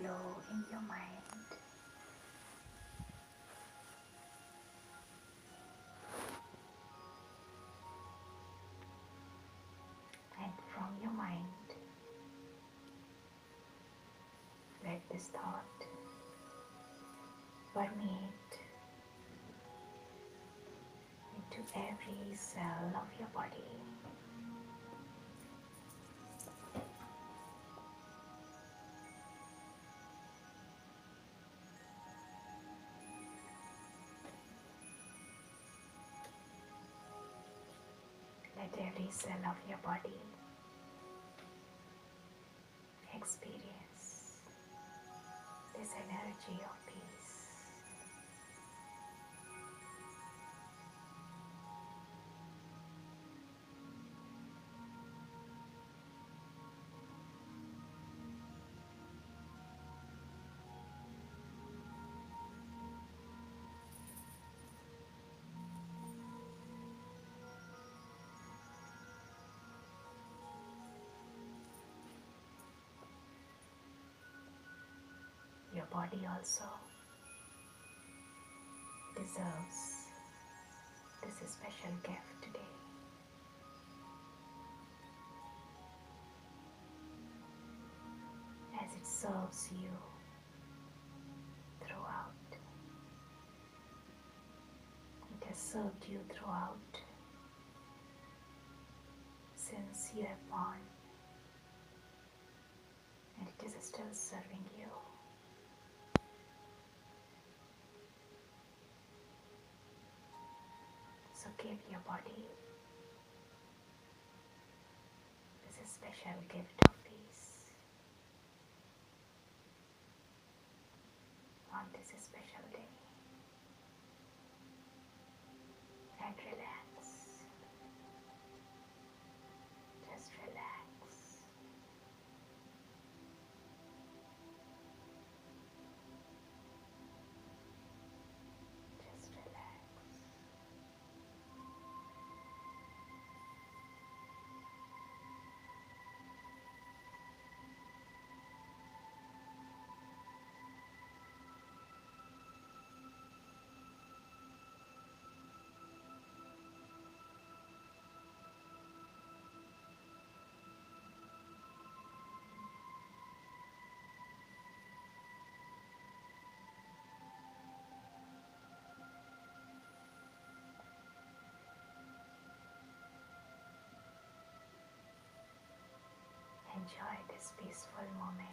flow in your mind. And from your mind, let this thought permeate into every cell of your body. Let every cell of your body experience this energy of peace. Your body also deserves this special gift today. As it serves you throughout. It has served you throughout since you have born, and it is still serving you. So give your body this special gift of peace on this special day, and relax. Just relax. Just relax. Enjoy this peaceful moment.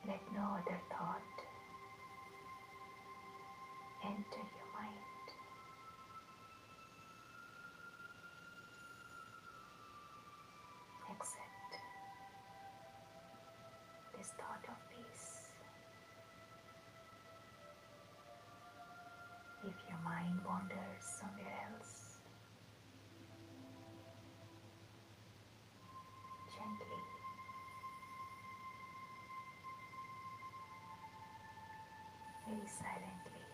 Let no other thought enter your mind except this thought of peace. If your mind wanders somewhere else, gently very silently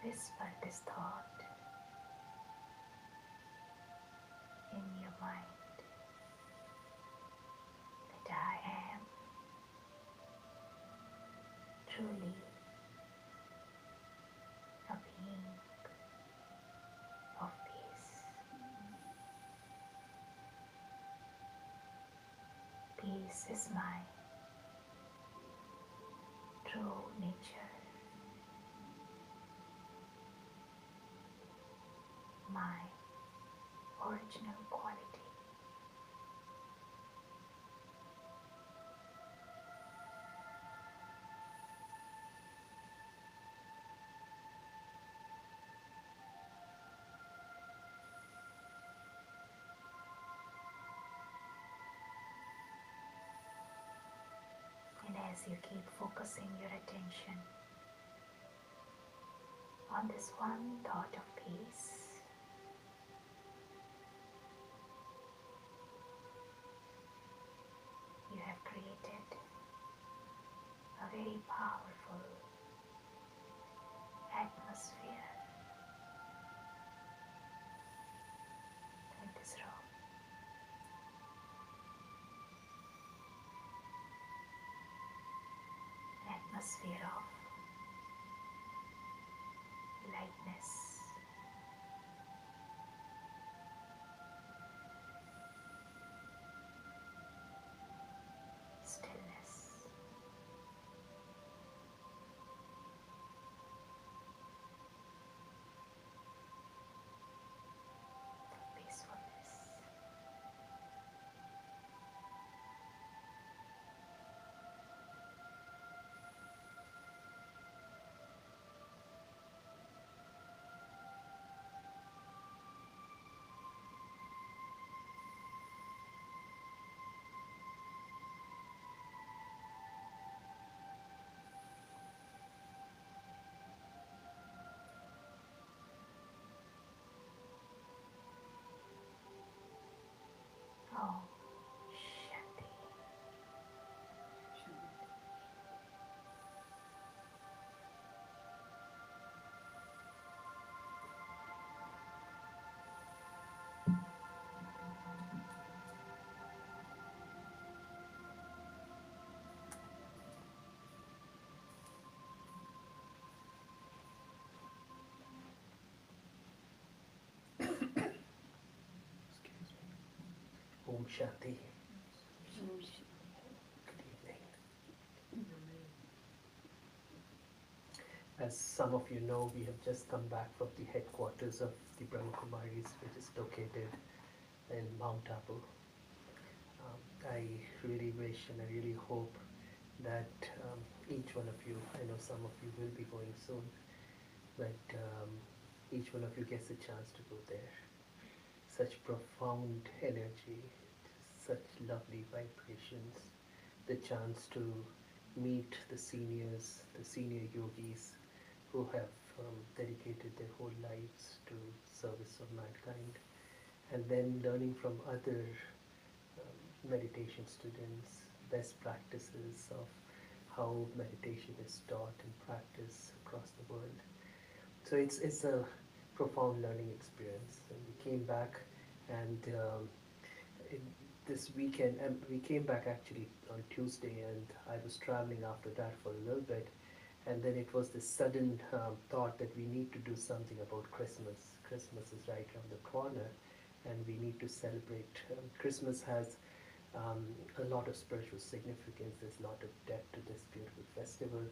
whisper this thought in your mind that I am truly a being of peace. Peace is my true nature, my original quality. And as you keep focusing your attention on this one thought of peace, you have created a very powerful lightness, stillness, peacefulness. Oh, Shanti. Excuse me. Om Shanti. Good evening. As some of you know, we have just come back from the headquarters of the Brahma Kumaris, which is located in Mount Abu. I really wish and I really hope that each one of you, I know some of you will be going soon, but each one of you gets a chance to go there. Such profound energy, such lovely vibrations, the chance to meet the seniors, the senior yogis who have dedicated their whole lives to service of mankind, and then learning from other meditation students, best practices of how meditation is taught and practiced across the world. So it's a profound learning experience. And we came back, and it, this weekend, and we came back actually on Tuesday, and I was traveling after that for a little bit, and then it was this sudden thought that we need to do something about Christmas. Christmas is right around the corner, and we need to celebrate. Christmas has um, a lot of spiritual significance. There's a lot of depth to this beautiful festival,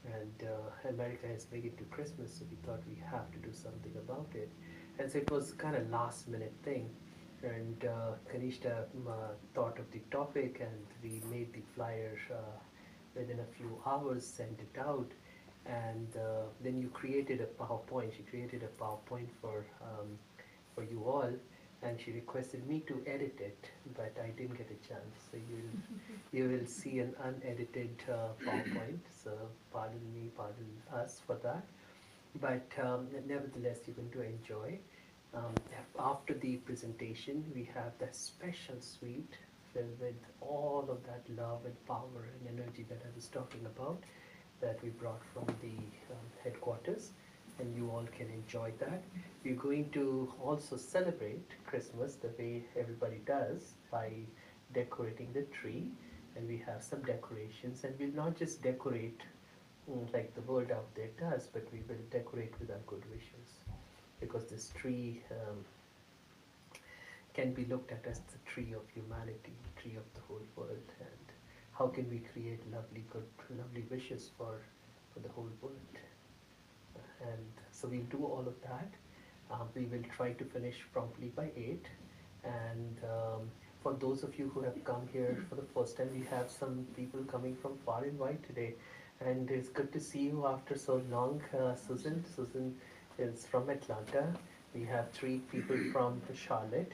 and America is big into Christmas, so we thought we have to do something about it. And so it was kind of last minute thing, and Kanishta thought of the topic, and we made the flyer within a few hours, sent it out, and then you created a PowerPoint. She created a PowerPoint for you all, and she requested me to edit it, but I didn't get a chance. So you will see an unedited PowerPoint. So pardon me, pardon us for that. But nevertheless, you're going to enjoy. Um, After the presentation, we have that special suite filled with all of that love and power and energy that I was talking about, that we brought from the headquarters, and you all can enjoy that. We're going to also celebrate Christmas the way everybody does by decorating the tree, and we have some decorations, and we'll not just decorate like the world out there does, but we will decorate with our good wishes, because this tree can be looked at as the tree of humanity, tree of the whole world, and how can we create lovely wishes for the whole world. And so we'll do all of that. We will try to finish promptly by 8. And for those of you who have come here for the first time, we have some people coming from far and wide today. And it's good to see you after so long, Susan. Susan is from Atlanta. We have 3 people from Charlotte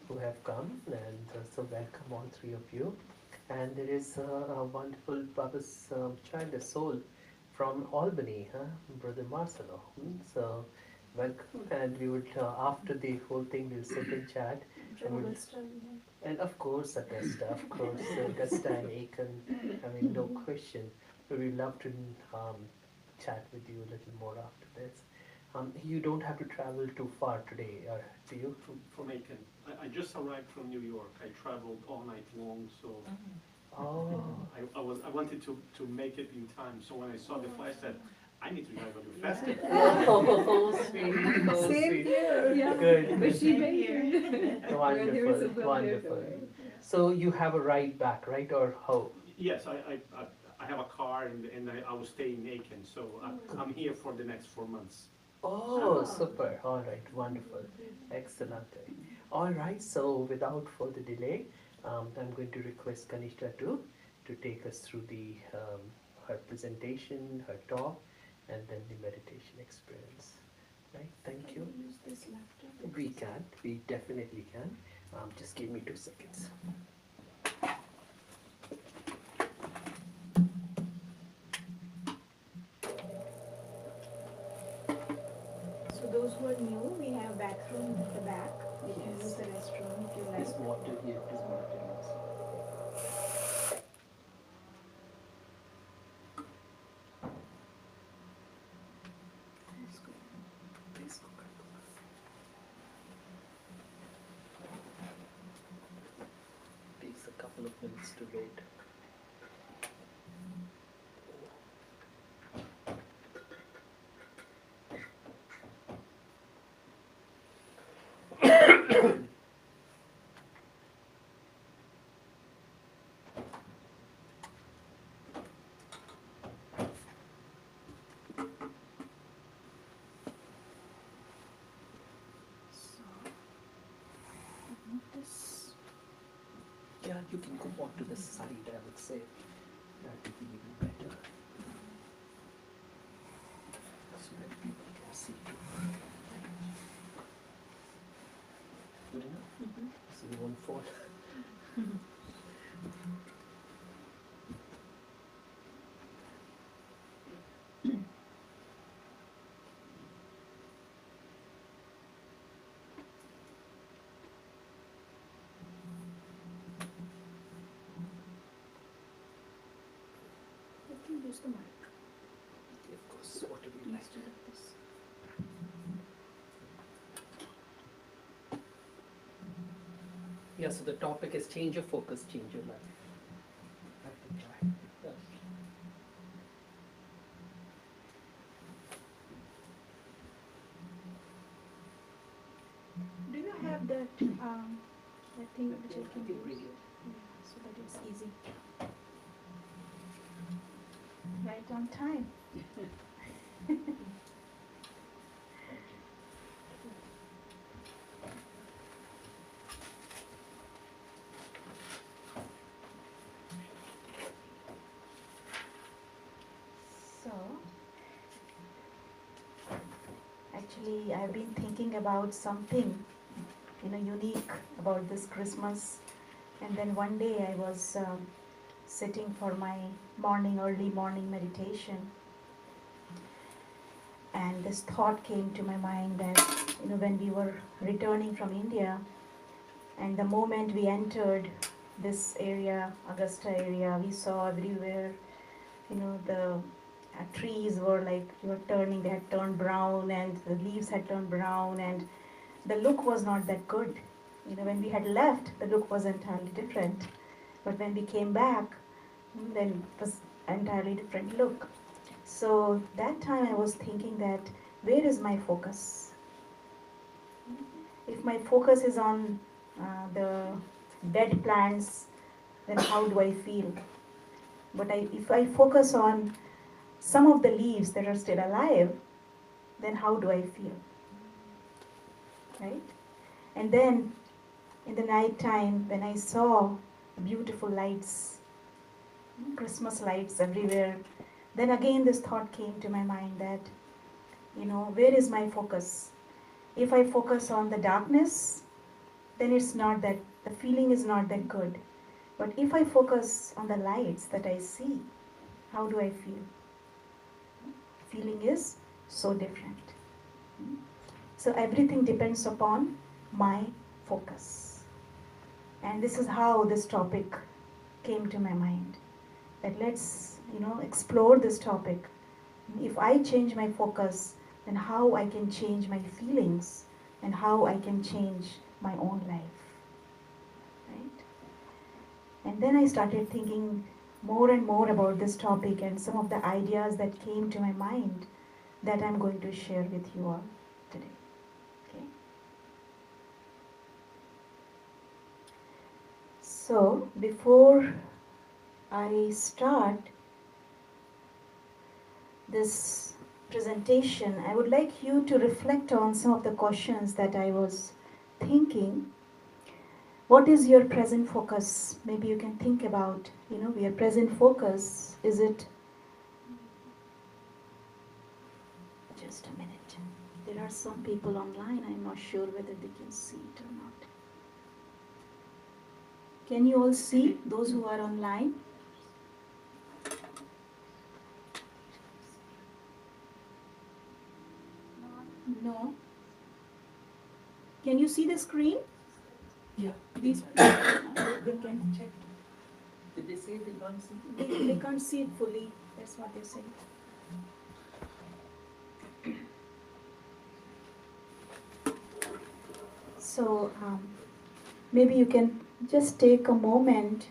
who have come, and so welcome all 3 of you. And there is a wonderful Baba's child, a soul from Albany, huh? Brother Marcelo. So welcome, and we would after the whole thing we'll sit and chat. And of course Augusta, of course Augusta and Aiken. I mean, no question. But we'd love to chat with you a little more after this. You don't have to travel too far today, do you? From Aiken. I just arrived from New York. I traveled all night long, so Oh, I wanted to make it in time. So when I saw the flight, I said, I need to drive a little faster. Oh, sweet. Oh, Same sweet. here, yeah. Good. But she Same mentioned. Wonderful, wonderful. So you have a ride back, right? Or how? Yes, I have a car and I will stay in Aiken, so I'm here for the next 4 months. Oh, super. All right, wonderful. Excellent. All right, so without further delay, I'm going to request Kanishka to take us through her presentation, her talk, and then the meditation experience. Right, thank you. Use this laptop. We definitely can. Just give me 2 seconds. So those who are new, we have bathroom at the back. You can use the restroom if you like. This water here is water. Let's go. Please go. Takes a couple of minutes to wait. So, move this. Yeah, you can go on to the side, I would say. That would be even better. So that people can see you. Good enough? So you won't fall. You can use the mic Of course, whatever you like. instead of this. Yeah, so the topic is change your focus, change your life. I can try. Yes. Do you have that thing which I can Bring use? it. Yeah, so that it's easy. Right on time. So, actually, I've been thinking about something, unique about this Christmas. And then one day I was sitting for my early morning meditation, and this thought came to my mind that, when we were returning from India, and the moment we entered this area, Augusta area, we saw everywhere, the trees were like, they had turned brown, and the leaves had turned brown, and the look was not that good. When we had left, the look was entirely different. But when we came back, then it was entirely different look. So that time I was thinking that, where is my focus? If my focus is on the dead plants, then how do I feel? But if I focus on some of the leaves that are still alive, then how do I feel? Right? And then in the night time, when I saw beautiful lights, Christmas lights everywhere, then again this thought came to my mind that, where is my focus? If I focus on the darkness, then it's not that, the feeling is not that good. But if I focus on the lights that I see, how do I feel? Feeling is so different. So everything depends upon my focus. And this is how this topic came to my mind. That let's, explore this topic. If I change my focus, then how I can change my feelings and how I can change my own life. Right? And then I started thinking, more and more about this topic and some of the ideas that came to my mind that I'm going to share with you all today. Okay. So, before I start this presentation, I would like you to reflect on some of the questions that I was thinking. What is your present focus? Maybe you can think about, your present focus. Is it, just a minute. There are some people online, I'm not sure whether they can see it or not. Can you all see those who are online? No. Can you see the screen? Yeah. These they can check. Did they say they can't see? They can't see it fully. That's what they say. So maybe you can just take a moment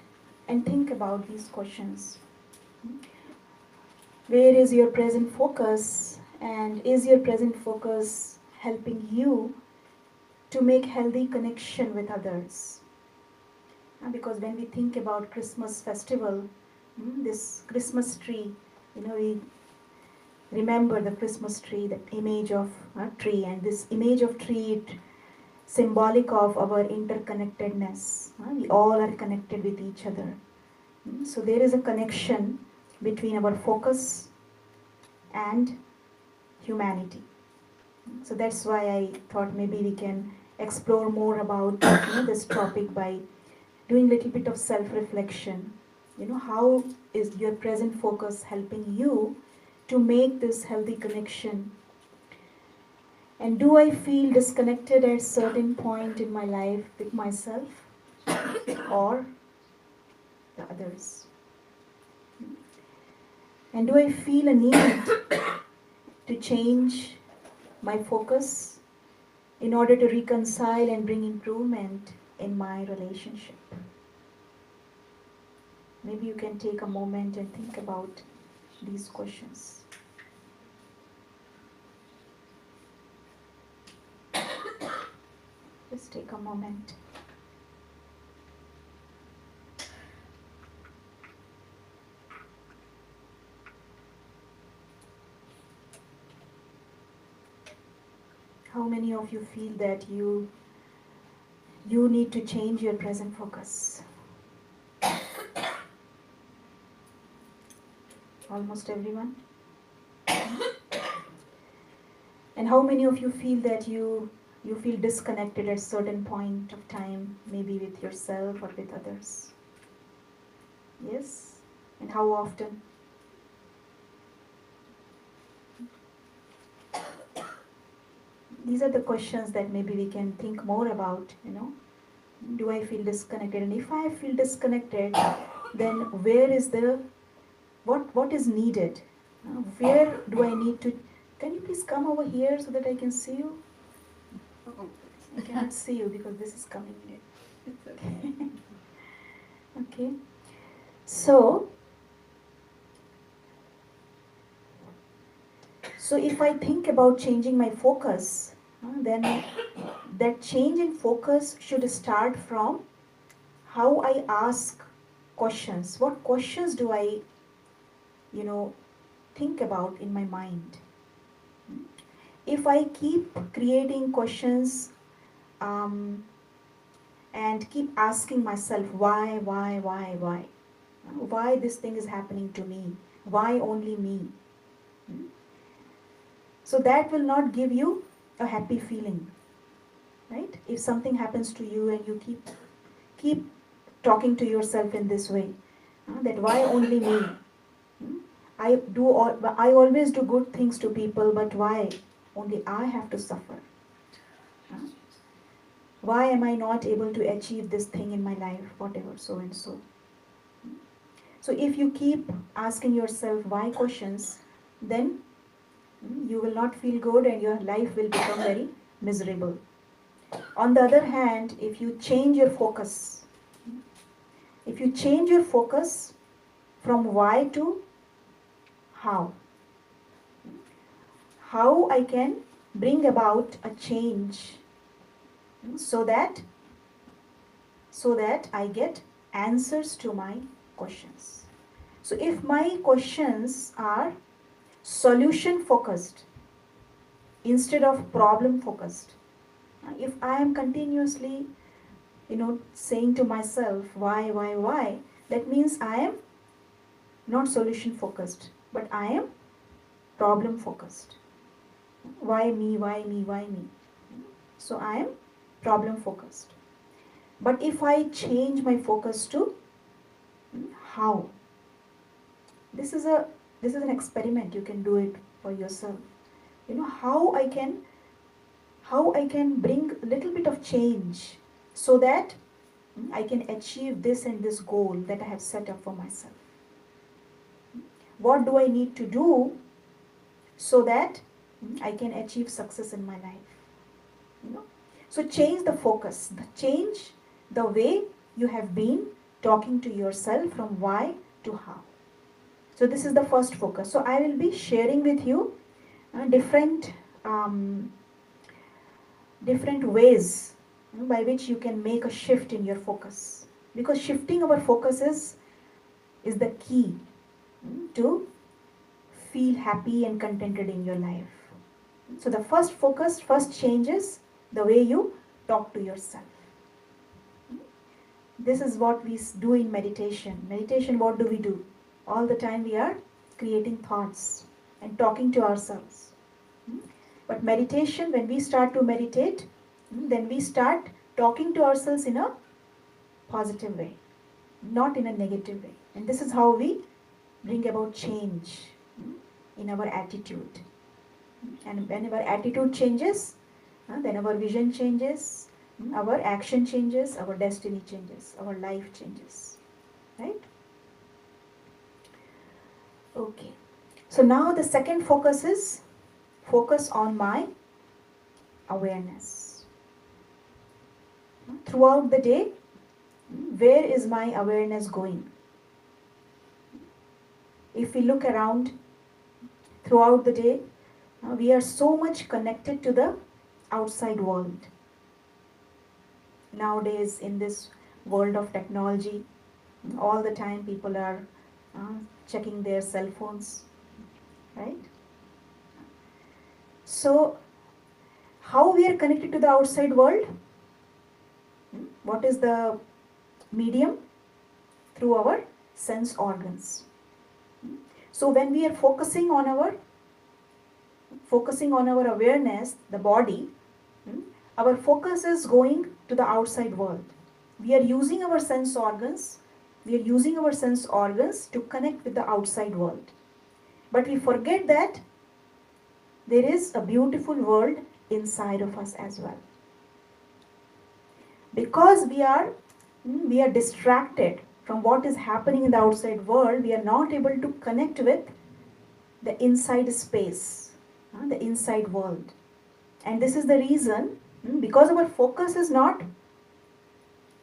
and think about these questions. Where is your present focus, and is your present focus helping you to make healthy connection with others? Because when we think about Christmas festival, this Christmas tree, we remember the Christmas tree, the image of a tree, and this image of tree, it symbolic of our interconnectedness. We all are connected with each other. So there is a connection between our focus and humanity. So that's why I thought maybe we can explore more about this topic by doing a little bit of self-reflection. How is your present focus helping you to make this healthy connection? And do I feel disconnected at a certain point in my life with myself or the others? And do I feel a need to change my focus in order to reconcile and bring improvement in my relationship? Maybe you can take a moment and think about these questions. Just take a moment. How many of you feel that you need to change your present focus? Almost everyone? And how many of you feel that you feel disconnected at a certain point of time, maybe with yourself or with others? Yes? And how often? These are the questions that maybe we can think more about, Do I feel disconnected? And if I feel disconnected, then where is what is needed? Where do I need to, can you please come over here so that I can see you? I cannot see you because this is coming in. It's okay. Okay. So if I think about changing my focus, then that change in focus should start from how I ask questions. What questions do I, think about in my mind? If I keep creating questions and keep asking myself why this thing is happening to me, why only me, so that will not give you a happy feeling, right? If something happens to you and you keep talking to yourself in this way, that why only me, I always do good things to people, but why only I have to suffer? Why am I not able to achieve this thing in my life, whatever, so and so? So if you keep asking yourself why questions, then you will not feel good and your life will become very miserable. On the other hand, if you change your focus, from why to how. How I can bring about a change so that I get answers to my questions. So if my questions are solution focused instead of problem focused, if I am continuously saying to myself why, that means I am not solution focused, but I am problem focused. Why me, why me, why me? So I am problem focused. But if I change my focus to how, this is an experiment. You can do it for yourself. How I can bring a little bit of change so that I can achieve this and this goal that I have set up for myself. What do I need to do so that I can achieve success in my life? So change the focus, change the way you have been talking to yourself from why to how. So this is the first focus. So I will be sharing with you different ways by which you can make a shift in your focus, because shifting our focus is the key to feel happy and contented in your life. So the first changes the way you talk to yourself. This is what we do in meditation. Meditation, what do we do? All the time we are creating thoughts and talking to ourselves. But meditation, when we start to meditate, then we start talking to ourselves in a positive way, not in a negative way. And this is how we bring about change in our attitude. And when our attitude changes, then our vision changes, our action changes, our destiny changes, our life changes. Right? Okay. So now the second focus is focus on my awareness. Throughout the day, where is my awareness going? If we look around throughout the day, we are so much connected to the outside world. Nowadays, in this world of technology, all the time people are checking their cell phones, right? So, how we are connected to the outside world? What is the medium? Through our sense organs. So when we are focusing on our awareness, the body, our focus is going to the outside world. We are using our sense organs. We are using our sense organs to connect with the outside world. But we forget that there is a beautiful world inside of us as well. Because we are distracted from what is happening in the outside world, we are not able to connect with the inside space, the inside world. And this is the reason, because our focus is not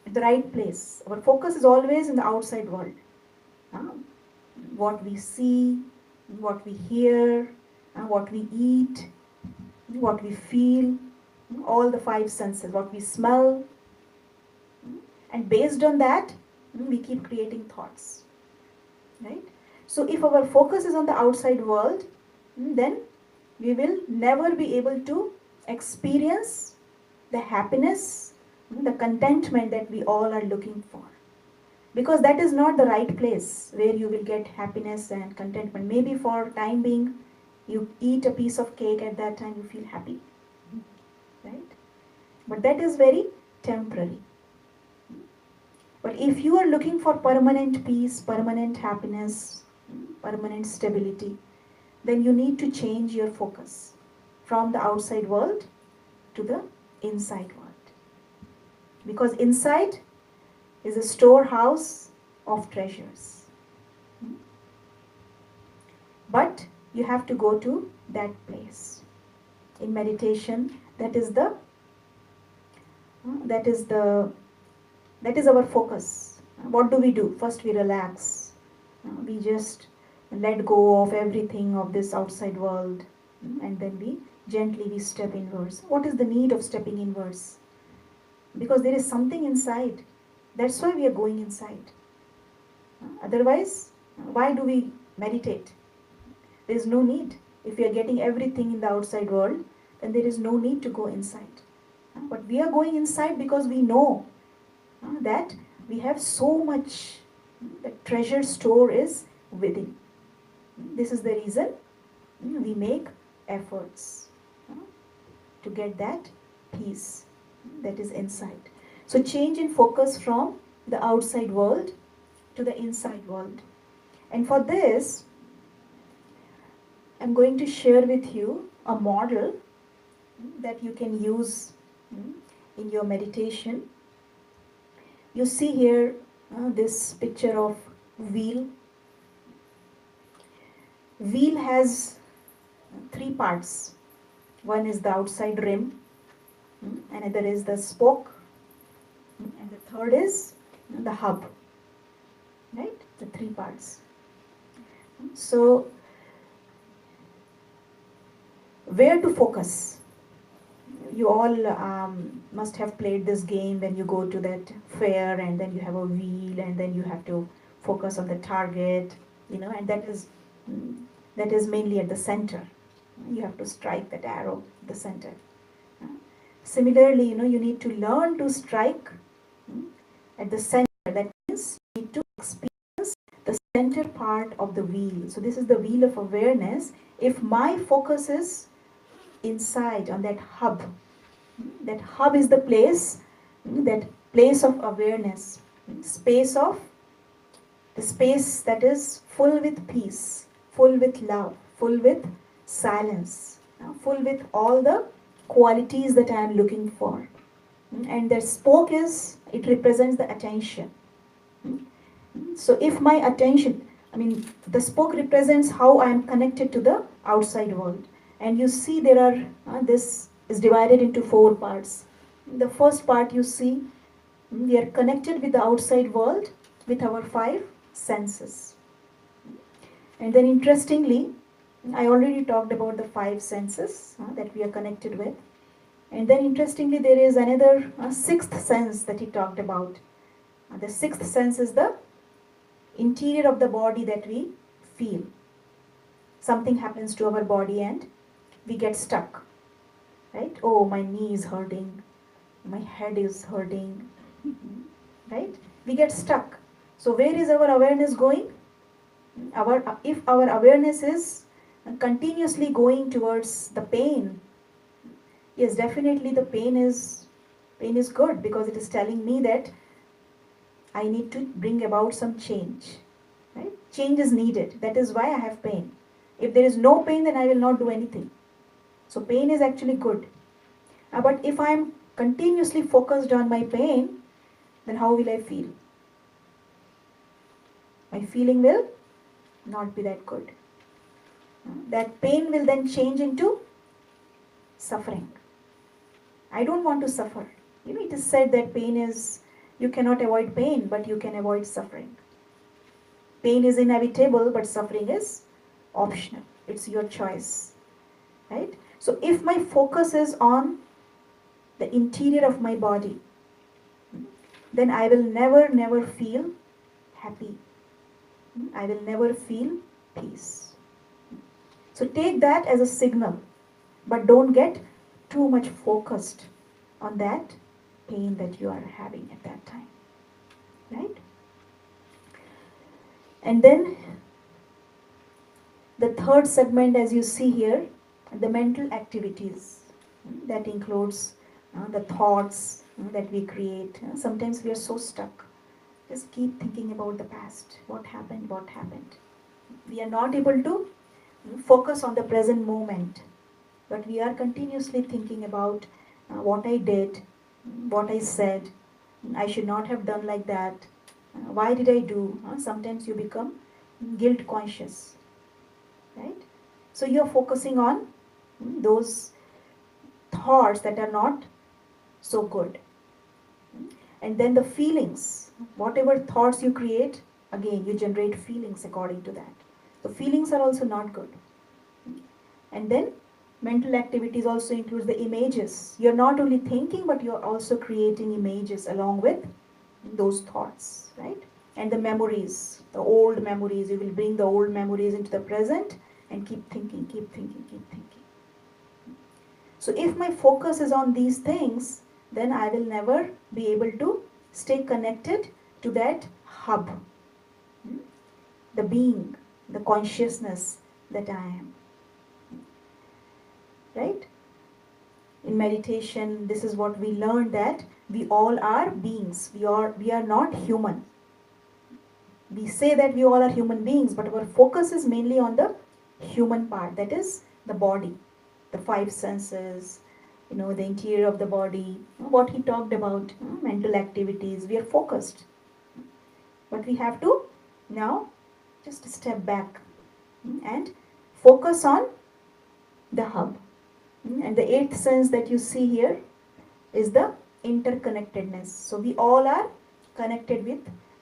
at the right place. Our focus is always in the outside world. What we see, what we hear, what we eat, what we feel, all the five senses, what we smell. And based on that, we keep creating thoughts. Right? So if our focus is on the outside world, then we will never be able to experience the happiness, the contentment that we all are looking for. Because that is not the right place where you will get happiness and contentment. Maybe for time being, you eat a piece of cake, at that time you feel happy. Right? But that is very temporary. But if you are looking for permanent peace, permanent happiness, permanent stability, then you need to change your focus from the outside world to the inside world. Because inside is a storehouse of treasures. But you have to go to that place. In meditation, that is our focus. What do? First we relax. We just let go of everything of this outside world, and then we step inwards. What is the need of stepping inwards? Because there is something inside. That's why we are going inside. Otherwise, why do we meditate? There is no need. If we are getting everything in the outside world, then there is no need to go inside. But we are going inside because we know that we have so much, the treasure store is within. This is the reason we make efforts to get that peace that is inside. So change in focus from the outside world to the inside world. And for this, I'm going to share with you a model that you can use in your meditation. You see here this picture of wheel. Wheel has three parts. One is the outside rim, another is the spoke, and the third is the hub. Right? The three parts. So, where to focus? You all must have played this game when you go to that fair and then you have a wheel and then you have to focus on the target, and that is mainly at the center. You have to strike that arrow at the center. Similarly, you need to learn to strike at the center. That means you need to experience the center part of the wheel. So this is the wheel of awareness. If my focus is inside on that hub is the place, that place of awareness, the space that is full with peace, full with love, full with silence, full with all the qualities that I am looking for. And the spoke it represents the attention. So if my attention, the spoke represents how I am connected to the outside world. And you see this is divided into four parts. The first part you see, we are connected with the outside world with our five senses. And then interestingly, I already talked about the five senses that we are connected with. And then interestingly, there is another sixth sense that he talked about. The sixth sense is the interior of the body that we feel. Something happens to our body and we get stuck. Right? Oh, my knee is hurting. My head is hurting. Right? We get stuck. So where is our awareness going? If our awareness is continuously going towards the pain, yes, definitely the pain is good because it is telling me that I need to bring about some change. Right? Change is needed. That is why I have pain. If there is no pain, then I will not do anything. So pain is actually good. But if I am continuously focused on my pain, then how will I feel? My feeling will not be that good. That pain will then change into suffering. I don't want to suffer. It is said that you cannot avoid pain, but you can avoid suffering. Pain is inevitable, but suffering is optional. It's your choice. Right? So if my focus is on the interior of my body, then I will never feel happy. I will never feel peace. So take that as a signal, but don't get too much focused on that pain that you are having at that time. Right? And then the third segment, as you see here, the mental activities. That includes the thoughts that we create. Sometimes we are so stuck. Just keep thinking about the past. What happened? We are not able to focus on the present moment. But we are continuously thinking about what I did, what I said. I should not have done like that. Why did I do? Sometimes you become guilt conscious. Right? So you are focusing on those thoughts that are not so good. And then the feelings, whatever thoughts you create, Again, you generate feelings according to that. So feelings are also not good. And then mental activities also includes the images. You're not only thinking, but you're also creating images along with those thoughts, right? And the memories, the old memories, you will bring the old memories into the present and keep thinking, keep thinking, keep thinking. So if my focus is on these things, then I will never be able to stay connected to that hub, the being, the consciousness that I am. Right? In meditation, this is what we learned, that we all are beings. We are not human. We say that we all are human beings, but our focus is mainly on the human part, that is the body, the five senses, the interior of the body, what he talked about, mental activities. We are focused. But we have to now just step back and focus on the hub. And the eighth sense that you see here is the interconnectedness. So we all are connected with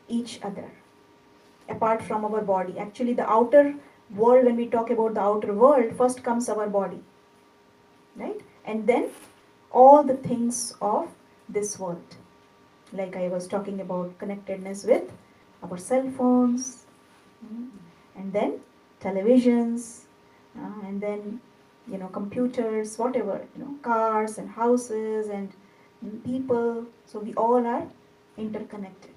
each other apart from our body. Actually, the outer world, when we talk about the outer world, first comes our body, right? And then all the things of this world. Like I was talking about connectedness with our cell phones, and then televisions, and then computers, whatever, cars and houses and people. So we all are interconnected.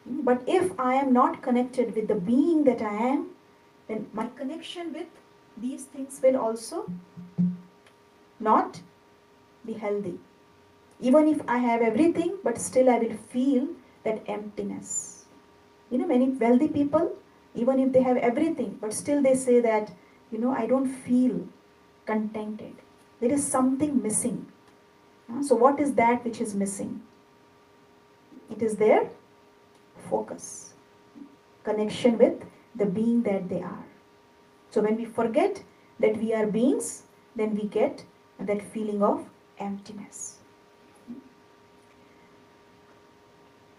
But if I am not connected with the being that I am, then my connection with these things will also not be healthy. Even if I have everything, but still I will feel that emptiness. Many wealthy people, even if they have everything, but still they say that, I don't feel contented. There is something missing. So what is that which is missing? It is their focus, connection with the being that they are. So when we forget that we are beings, then we get that feeling of emptiness.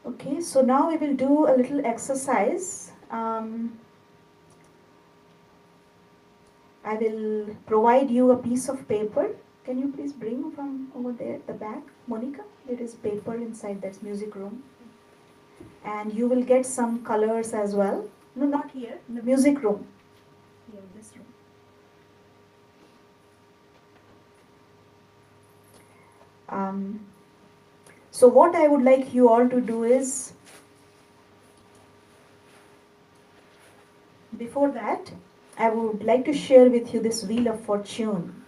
Okay, so now we will do a little exercise. I will provide you a piece of paper. Can you please bring from over there, the back? Monica, there is paper inside that music room. And you will get some colors as well. No, not here, in the music room. Here, this room. So what I would like you all to do is, before that, I would like to share with you this Wheel of Fortune.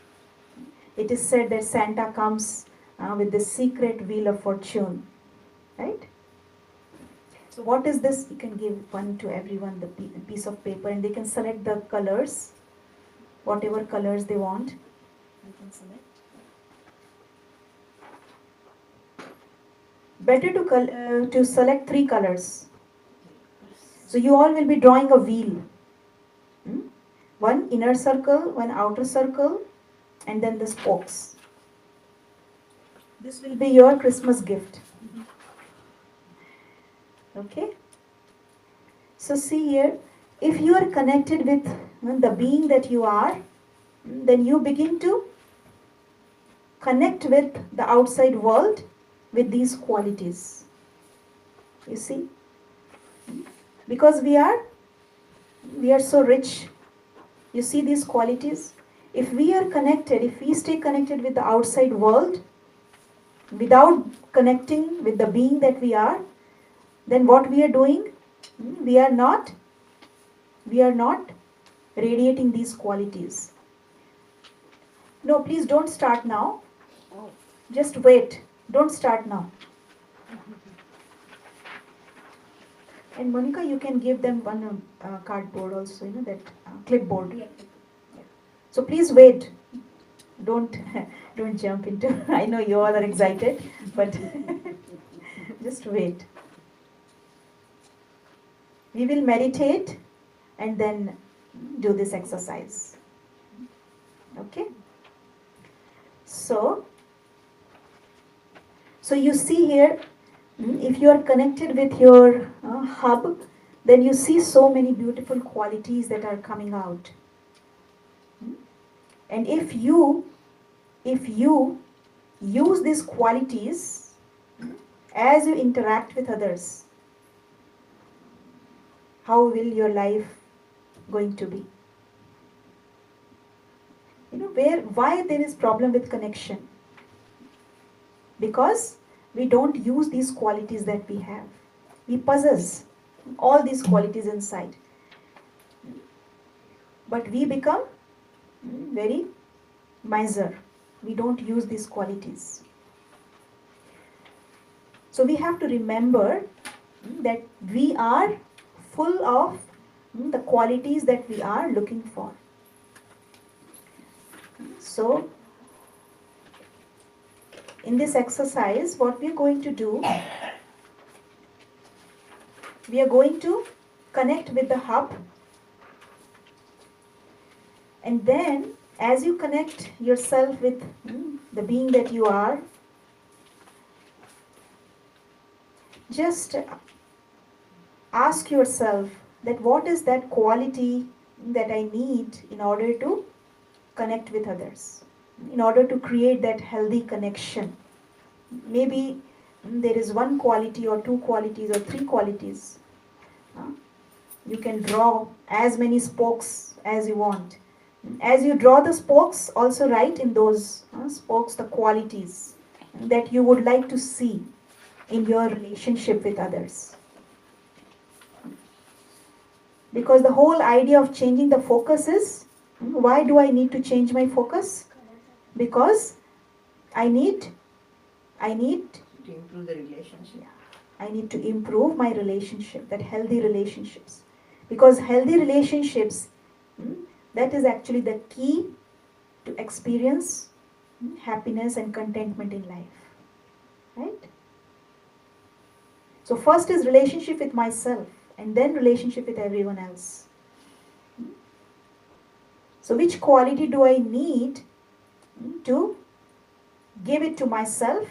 It is said that Santa comes with this secret Wheel of Fortune, right? So what is this? You can give one to everyone, the piece of paper, and they can select the colors, whatever colors they want. You can select. Better to select 3 colors. So you all will be drawing a wheel. One inner circle, one outer circle, and then the spokes. This will be your Christmas gift. Okay? So see here, if you are connected with the being that you are, then you begin to connect with the outside world with these qualities. You see? Because we are so rich. You see these qualities? If we are connected, if we stay connected with the outside world, without connecting with the being that we are, then what we are doing? We are not radiating these qualities. No, please don't start now. Just wait. Don't start now. And Monica, you can give them one cardboard also, that clipboard. Yeah. So please wait. Don't jump into. I know you all are excited, but just wait. We will meditate and then do this exercise. Okay? So you see here, if you are connected with your hub, then you see so many beautiful qualities that are coming out. And if you use these qualities as you interact with others, how will your life going to be? Why there is problem with connection? Because we don't use these qualities that we have. We possess all these qualities inside, but we become very miser. We don't use these qualities. So we have to remember that we are full of the qualities that we are looking for. So in this exercise, what we are going to do, we are going to connect with the hub, and then as you connect yourself with the being that you are, just ask yourself that what is that quality that I need in order to connect with others, in order to create that healthy connection. Maybe there is one quality or two qualities or three qualities. You can draw as many spokes as you want. As you draw the spokes, also write in those spokes the qualities that you would like to see in your relationship with others. Because the whole idea of changing the focus is, why do I need to change my focus? Because I need To improve the relationship. I need to improve my relationship, that healthy relationships. Because healthy relationships, that is actually the key to experience happiness and contentment in life. Right? So first is relationship with myself, and then relationship with everyone else. So which quality do I need to give it to myself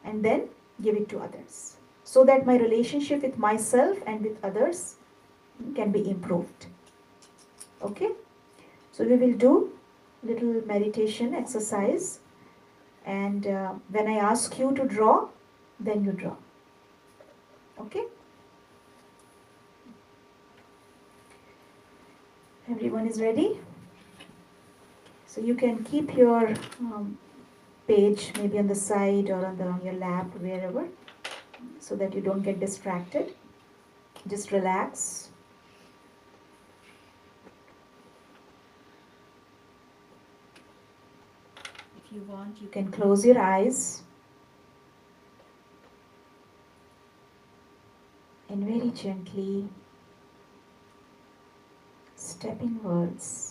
and then give it to others, so that my relationship with myself and with others can be improved? Okay? So we will do little meditation exercise, and when I ask you to draw, then you draw. Okay? Everyone is ready? So you can keep your page maybe on the side or on your lap, wherever, so that you don't get distracted. Just relax. If you want, you can close your eyes and very gently step inwards.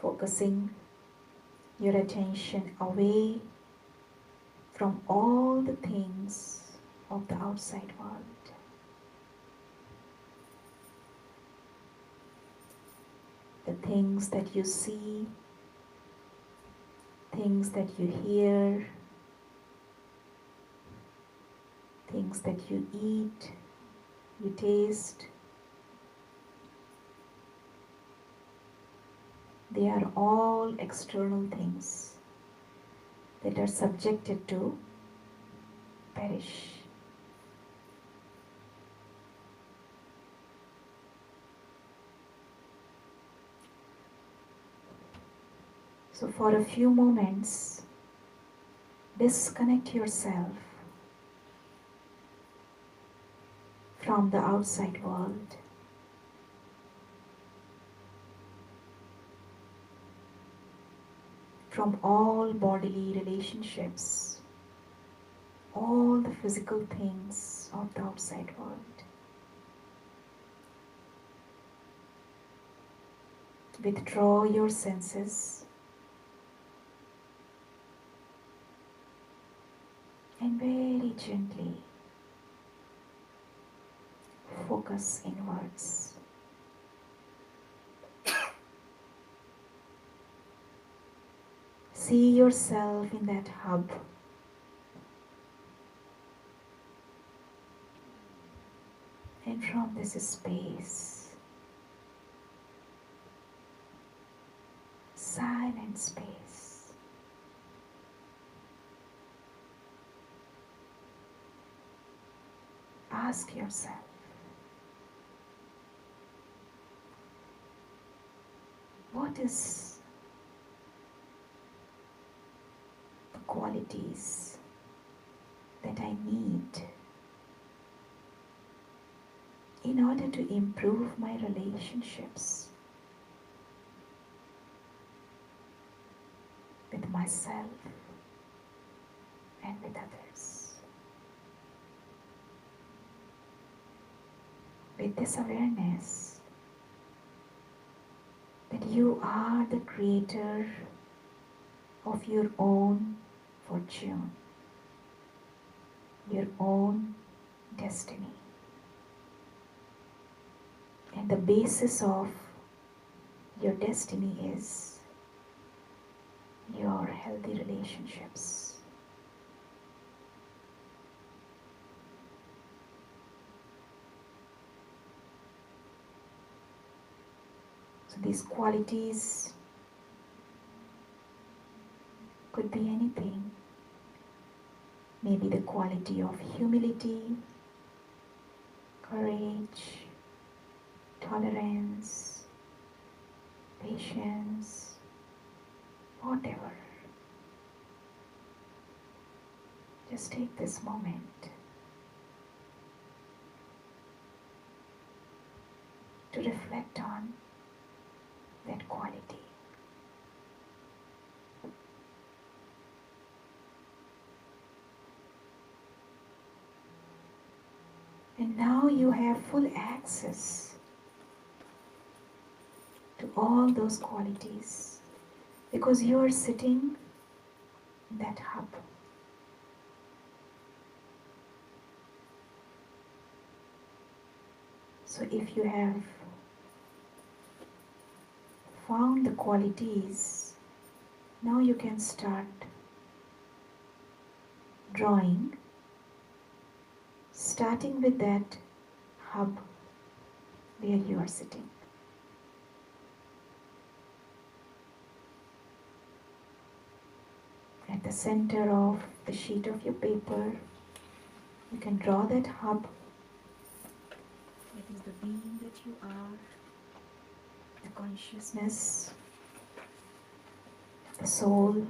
Focusing your attention away from all the things of the outside world. The things that you see, things that you hear, things that you eat, you taste. They are all external things that are subjected to perish. So for a few moments, disconnect yourself from the outside world. From all bodily relationships, all the physical things of the outside world. Withdraw your senses and very gently focus inwards. See yourself in that hub. And from this space, silent space, ask yourself, what is the qualities that I need in order to improve my relationships with myself and with others. With this awareness that you are the creator of your own fortune, your own destiny. And the basis of your destiny is your healthy relationships. So these qualities could be anything. Maybe the quality of humility, courage, tolerance, patience, whatever. Just take this moment to reflect on that quality. And now you have full access to all those qualities because you are sitting in that hub. So if you have found the qualities, now you can start drawing, starting with that hub where you are sitting. At the center of the sheet of your paper, you can draw that hub. That is the being that you are, the consciousness, the soul.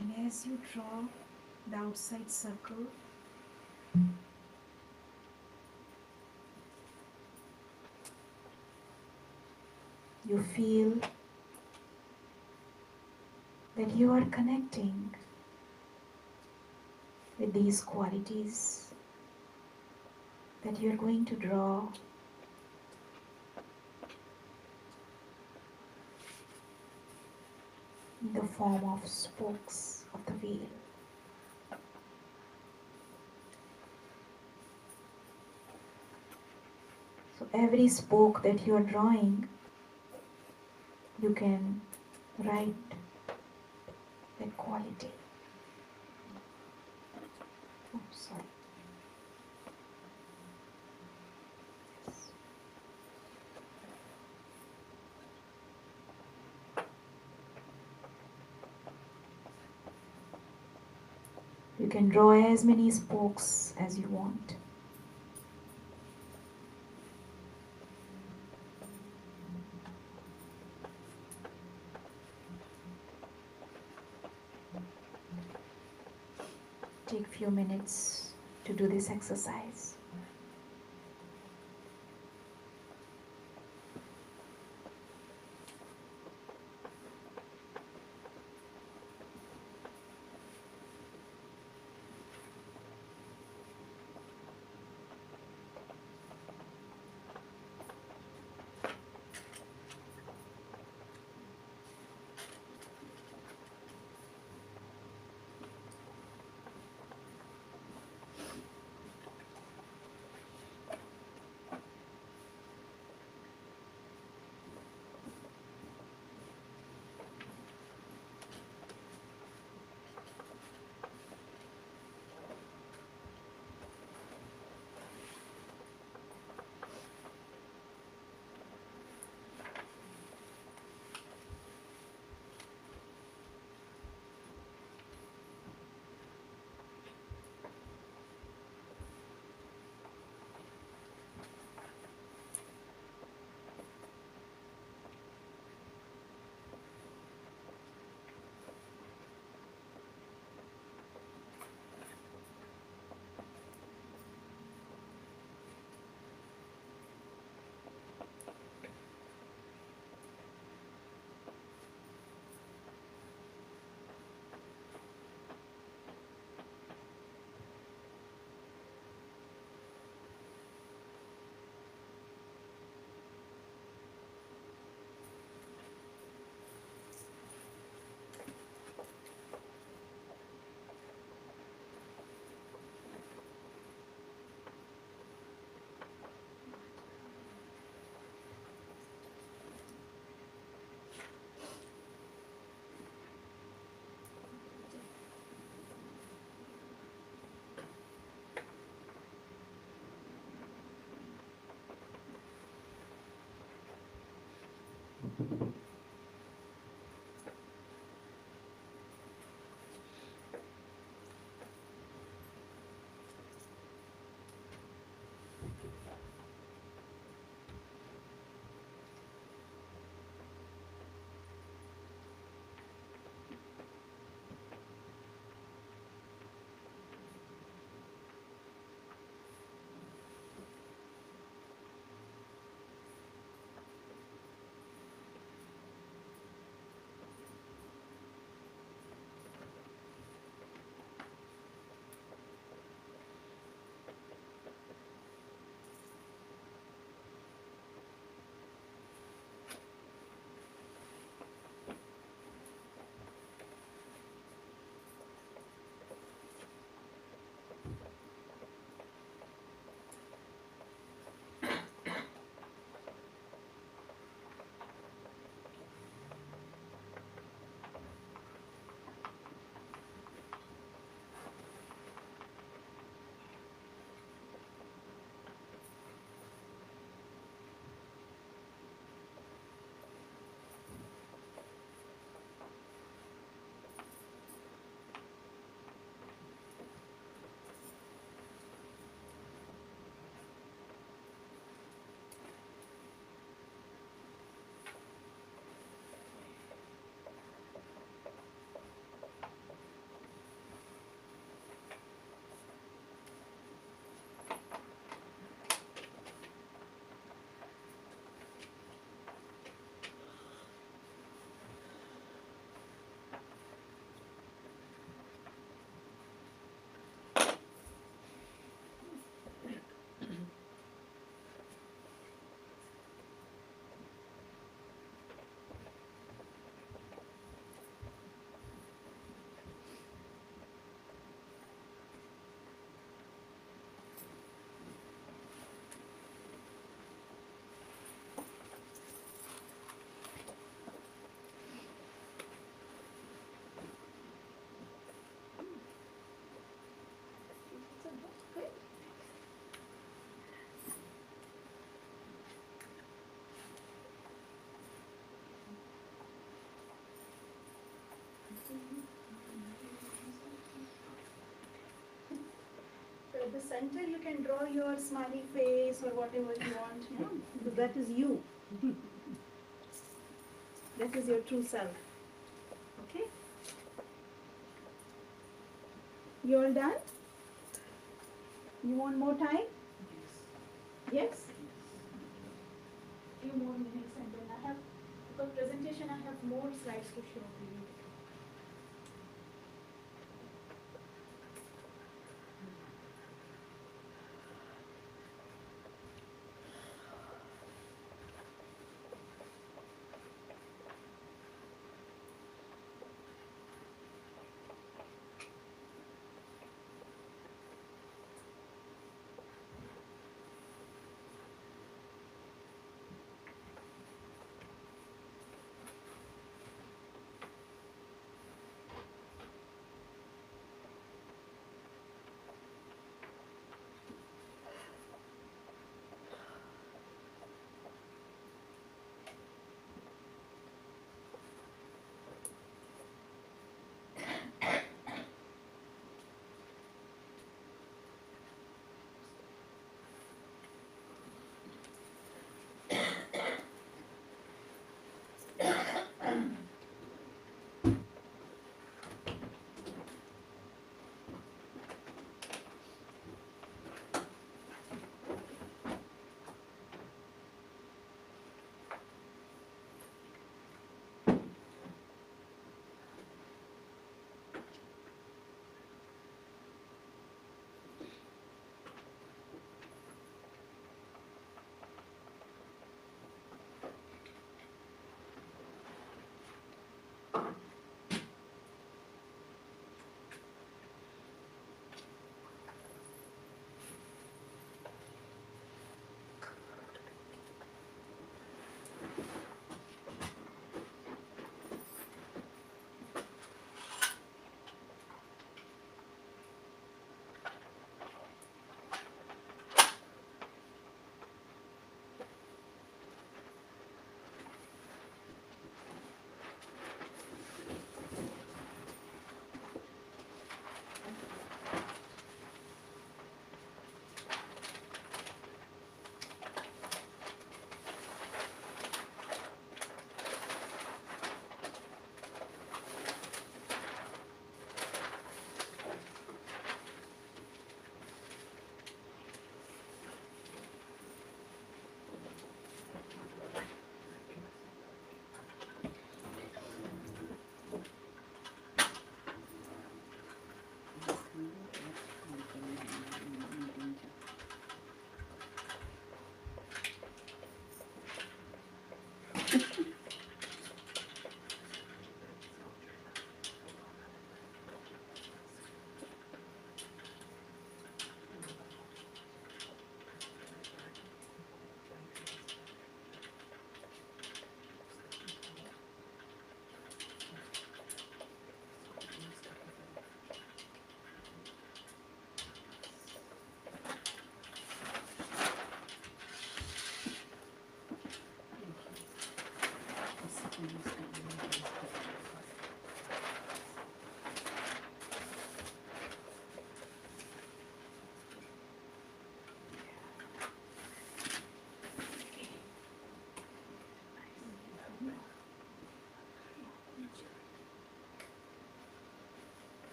And as you draw the outside circle, you feel that you are connecting with these qualities that you are going to draw in the form of spokes of the wheel. So every spoke that you are drawing, you can write that quality. Oh, sorry. Yes. You can draw as many spokes as you want. Take few minutes to do this exercise. the center you can draw your smiley face or whatever you want, you know, because that is you. That is your true self. Okay? You all done? You want more time? Yes? Few more minutes and then I have, for presentation I have more slides to show you.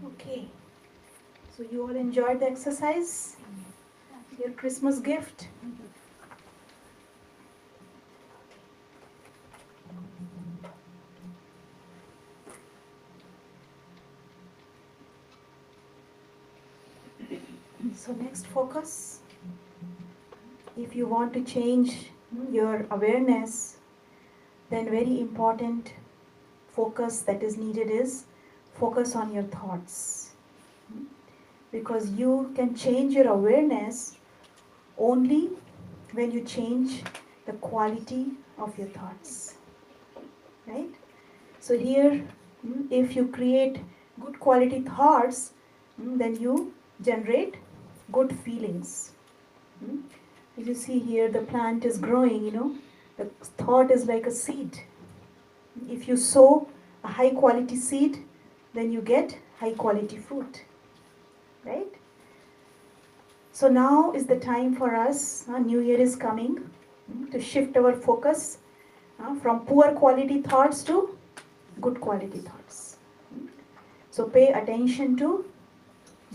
Okay. So you all enjoyed the exercise? Your Christmas gift? So next focus. If you want to change your awareness, then very important focus that is needed is focus on your thoughts. Because you can change your awareness only when you change the quality of your thoughts. Right? So here, if you create good quality thoughts, then you generate good feelings. As you see here, the plant is growing, The thought is like a seed. If you sow a high quality seed, then you get high quality fruit. Right? So now is the time for us, New Year is coming, to shift our focus from poor quality thoughts to good quality thoughts. So pay attention to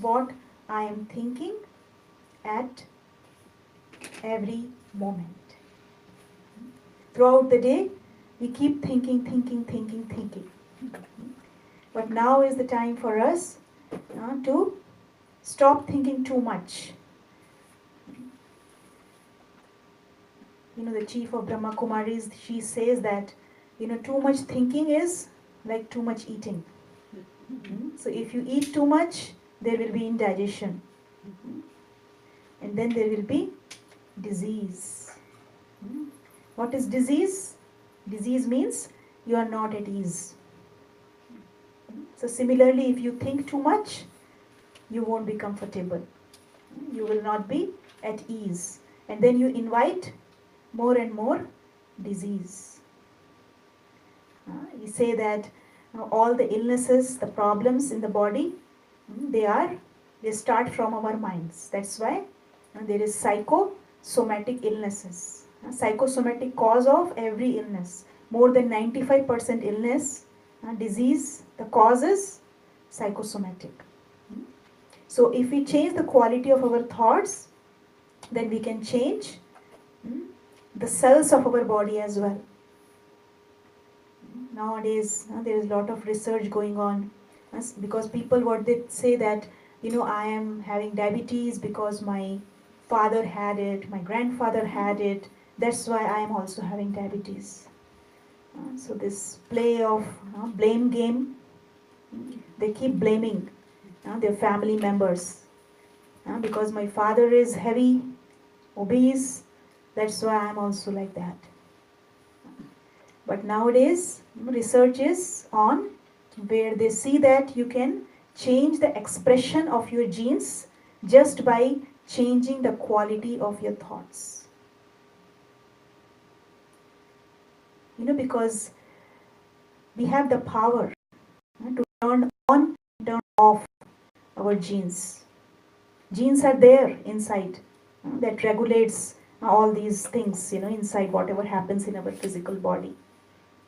what I am thinking at every moment. Throughout the day, we keep thinking. But now is the time for us to stop thinking too much. The chief of Brahma Kumaris, she says that, too much thinking is like too much eating. So if you eat too much, there will be indigestion. And then there will be disease. What is disease? Disease means you are not at ease. So similarly, if you think too much, you won't be comfortable. You will not be at ease. And then you invite more and more disease. We say that all the illnesses, the problems in the body, they start from our minds. That's why there is psychosomatic illnesses. Psychosomatic cause of every illness. More than 95% illness, disease, the cause is psychosomatic. So if we change the quality of our thoughts, then we can change the cells of our body as well. Nowadays, there is a lot of research going on because people, what they say that, I am having diabetes because my father had it, my grandfather had it, that's why I am also having diabetes. So this play of blame game, they keep blaming their family members. Because my father is heavy, obese, that's why I am also like that. But nowadays, research is on where they see that you can change the expression of your genes just by changing the quality of your thoughts. Because we have the power to turn on, turn off our genes. Genes are there inside that regulates all these things, inside whatever happens in our physical body.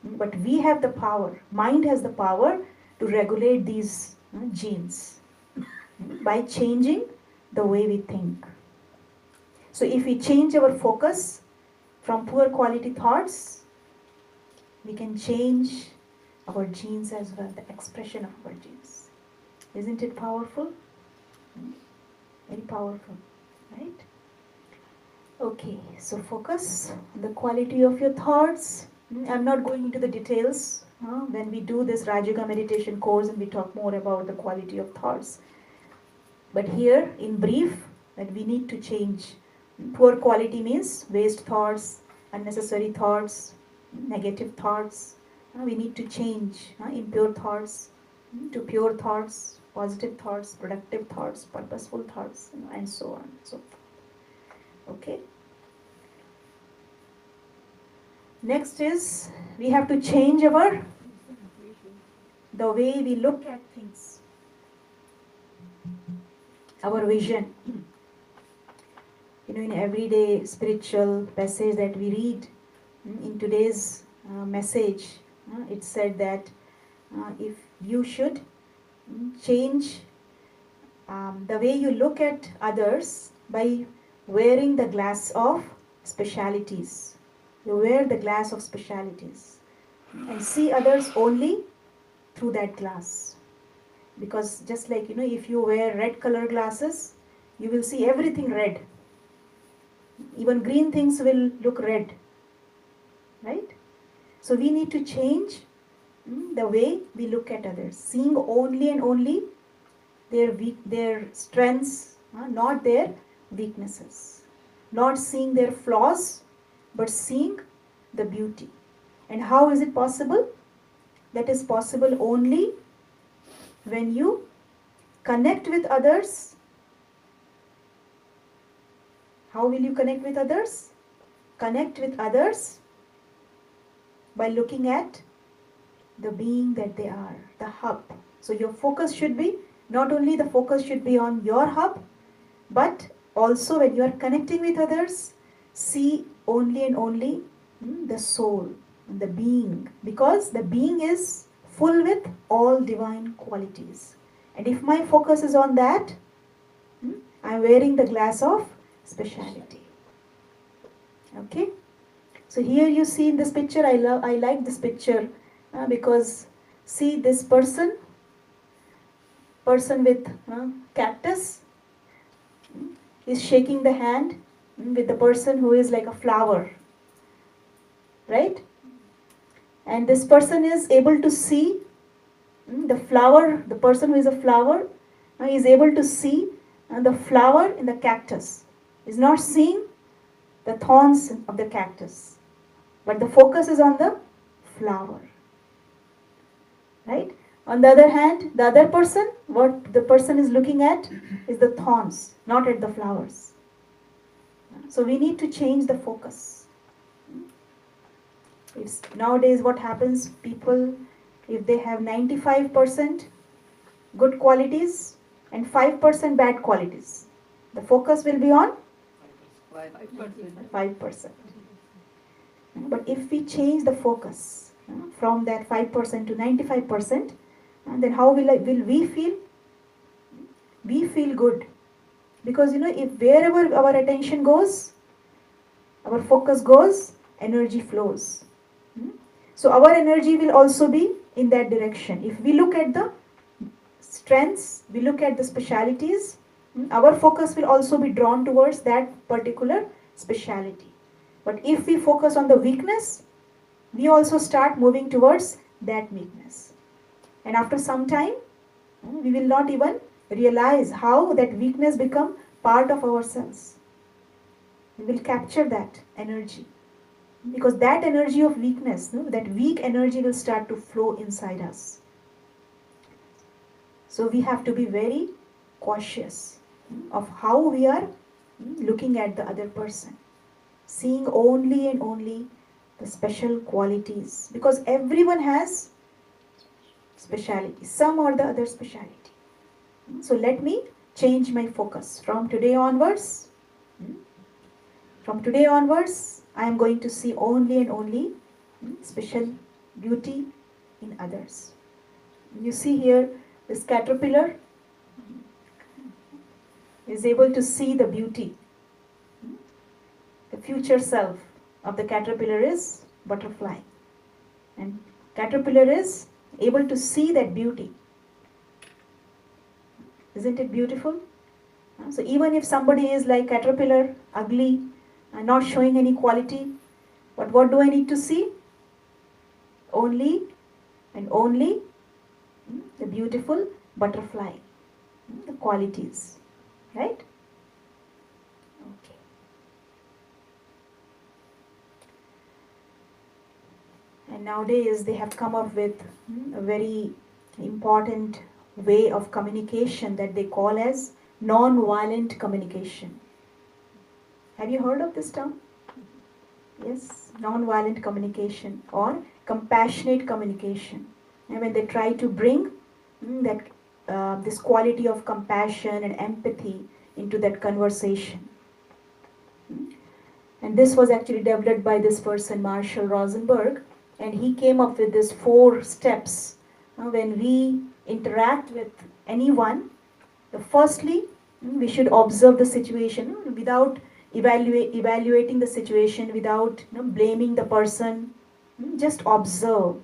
But we have the power, mind has the power to regulate these genes by changing the way we think. So if we change our focus from poor quality thoughts, we can change our genes as well, the expression of our genes. Isn't it powerful? Very powerful, right? Okay, so focus on the quality of your thoughts. I'm not going into the details. When we do this Rajaga meditation course and we talk more about the quality of thoughts. But here, in brief, that we need to change. Poor quality means waste thoughts, unnecessary thoughts, negative thoughts. We need to change impure thoughts to pure thoughts, positive thoughts, productive thoughts, purposeful thoughts, and so on and so forth. Okay. Next is we have to change the way we look at things, our vision. In everyday spiritual passage that we read, in today's message, it said that if you should change the way you look at others by wearing the glass of specialities. You wear the glass of specialities and see others only through that glass. Because just like, if you wear red color glasses, you will see everything red. Even green things will look red. Right? So we need to change the way we look at others, seeing only and only their strengths, not their weaknesses. Not seeing their flaws, but seeing the beauty. And how is it possible? That is possible only when you connect with others. How will you connect with others? Connect with others by looking at the being that they are, the hub. So your focus should be, not only the focus should be on your hub, but also when you are connecting with others, see only and only the soul, the being, because the being is full with all divine qualities. And if my focus is on that, I am wearing the glass of speciality. Okay? So here you see in this picture, I like this picture because see this person with cactus is shaking the hand with the person who is like a flower, right? And this person is able to see the flower, the person who is a flower is able to see the flower in the cactus, is not seeing the thorns of the cactus, but the focus is on the flower, right? On the other hand, the other person, what the person is looking at is the thorns, not at the flowers. So we need to change the focus. Nowadays what happens, people, if they have 95% good qualities and 5% bad qualities, the focus will be on 5%. But if we change the focus from that 5% to 95%, then how will we feel? We feel good. Because if wherever our attention goes, our focus goes, energy flows. So our energy will also be in that direction. If we look at the strengths, we look at the specialities, our focus will also be drawn towards that particular speciality. But if we focus on the weakness, we also start moving towards that weakness. And after some time, we will not even realize how that weakness become part of ourselves. We will capture that energy. Because that energy of weakness, that weak energy will start to flow inside us. So we have to be very cautious of how we are looking at the other person. Seeing only and only the special qualities. Because everyone has speciality, some or the other speciality. So let me change my focus. From today onwards, I am going to see only and only special beauty in others. You see here, this caterpillar is able to see the beauty. The future self of the caterpillar is butterfly. And caterpillar is able to see that beauty. Isn't it beautiful? So even if somebody is like caterpillar, ugly, and not showing any quality, but what do I need to see? Only and only the beautiful butterfly, the qualities, right? Okay. And nowadays they have come up with a very important way of communication that they call as non-violent communication. Have you heard of this term? Yes, non-violent communication or compassionate communication. And when they try to bring this quality of compassion and empathy into that conversation. And this was actually developed by this person, Marshall Rosenberg, and he came up with these 4 steps. When we interact with anyone, firstly, we should observe the situation without evaluating the situation, without blaming the person. Just observe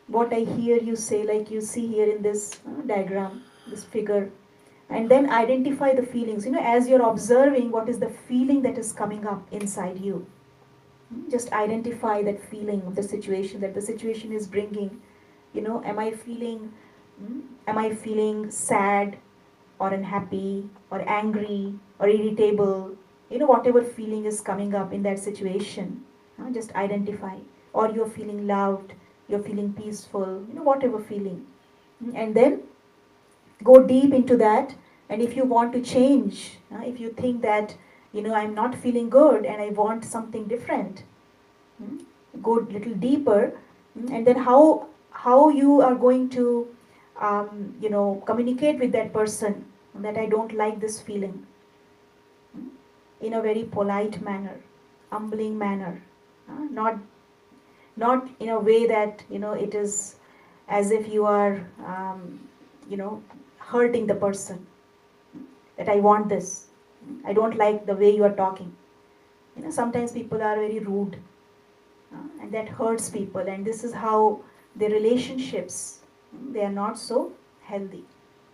what I hear you say, like you see here in this diagram, this figure, and then identify the feelings. As you're observing, what is the feeling that is coming up inside you? Just identify that feeling of the situation that the situation is bringing. Am I feeling sad or unhappy or angry or irritable? Whatever feeling is coming up in that situation, just identify. Or you're feeling loved, you're feeling peaceful, whatever feeling. And then go deep into that. And if you want to change, if you think that I'm not feeling good and I want something different, go little deeper, and then how you are going to communicate with that person that I don't like this feeling, in a very polite manner, humbling manner, not in a way that it is as if you are you know hurting the person, that I want this, I don't like the way you are talking. Sometimes people are very rude, and that hurts people, and this is how the relationships, they are not so healthy.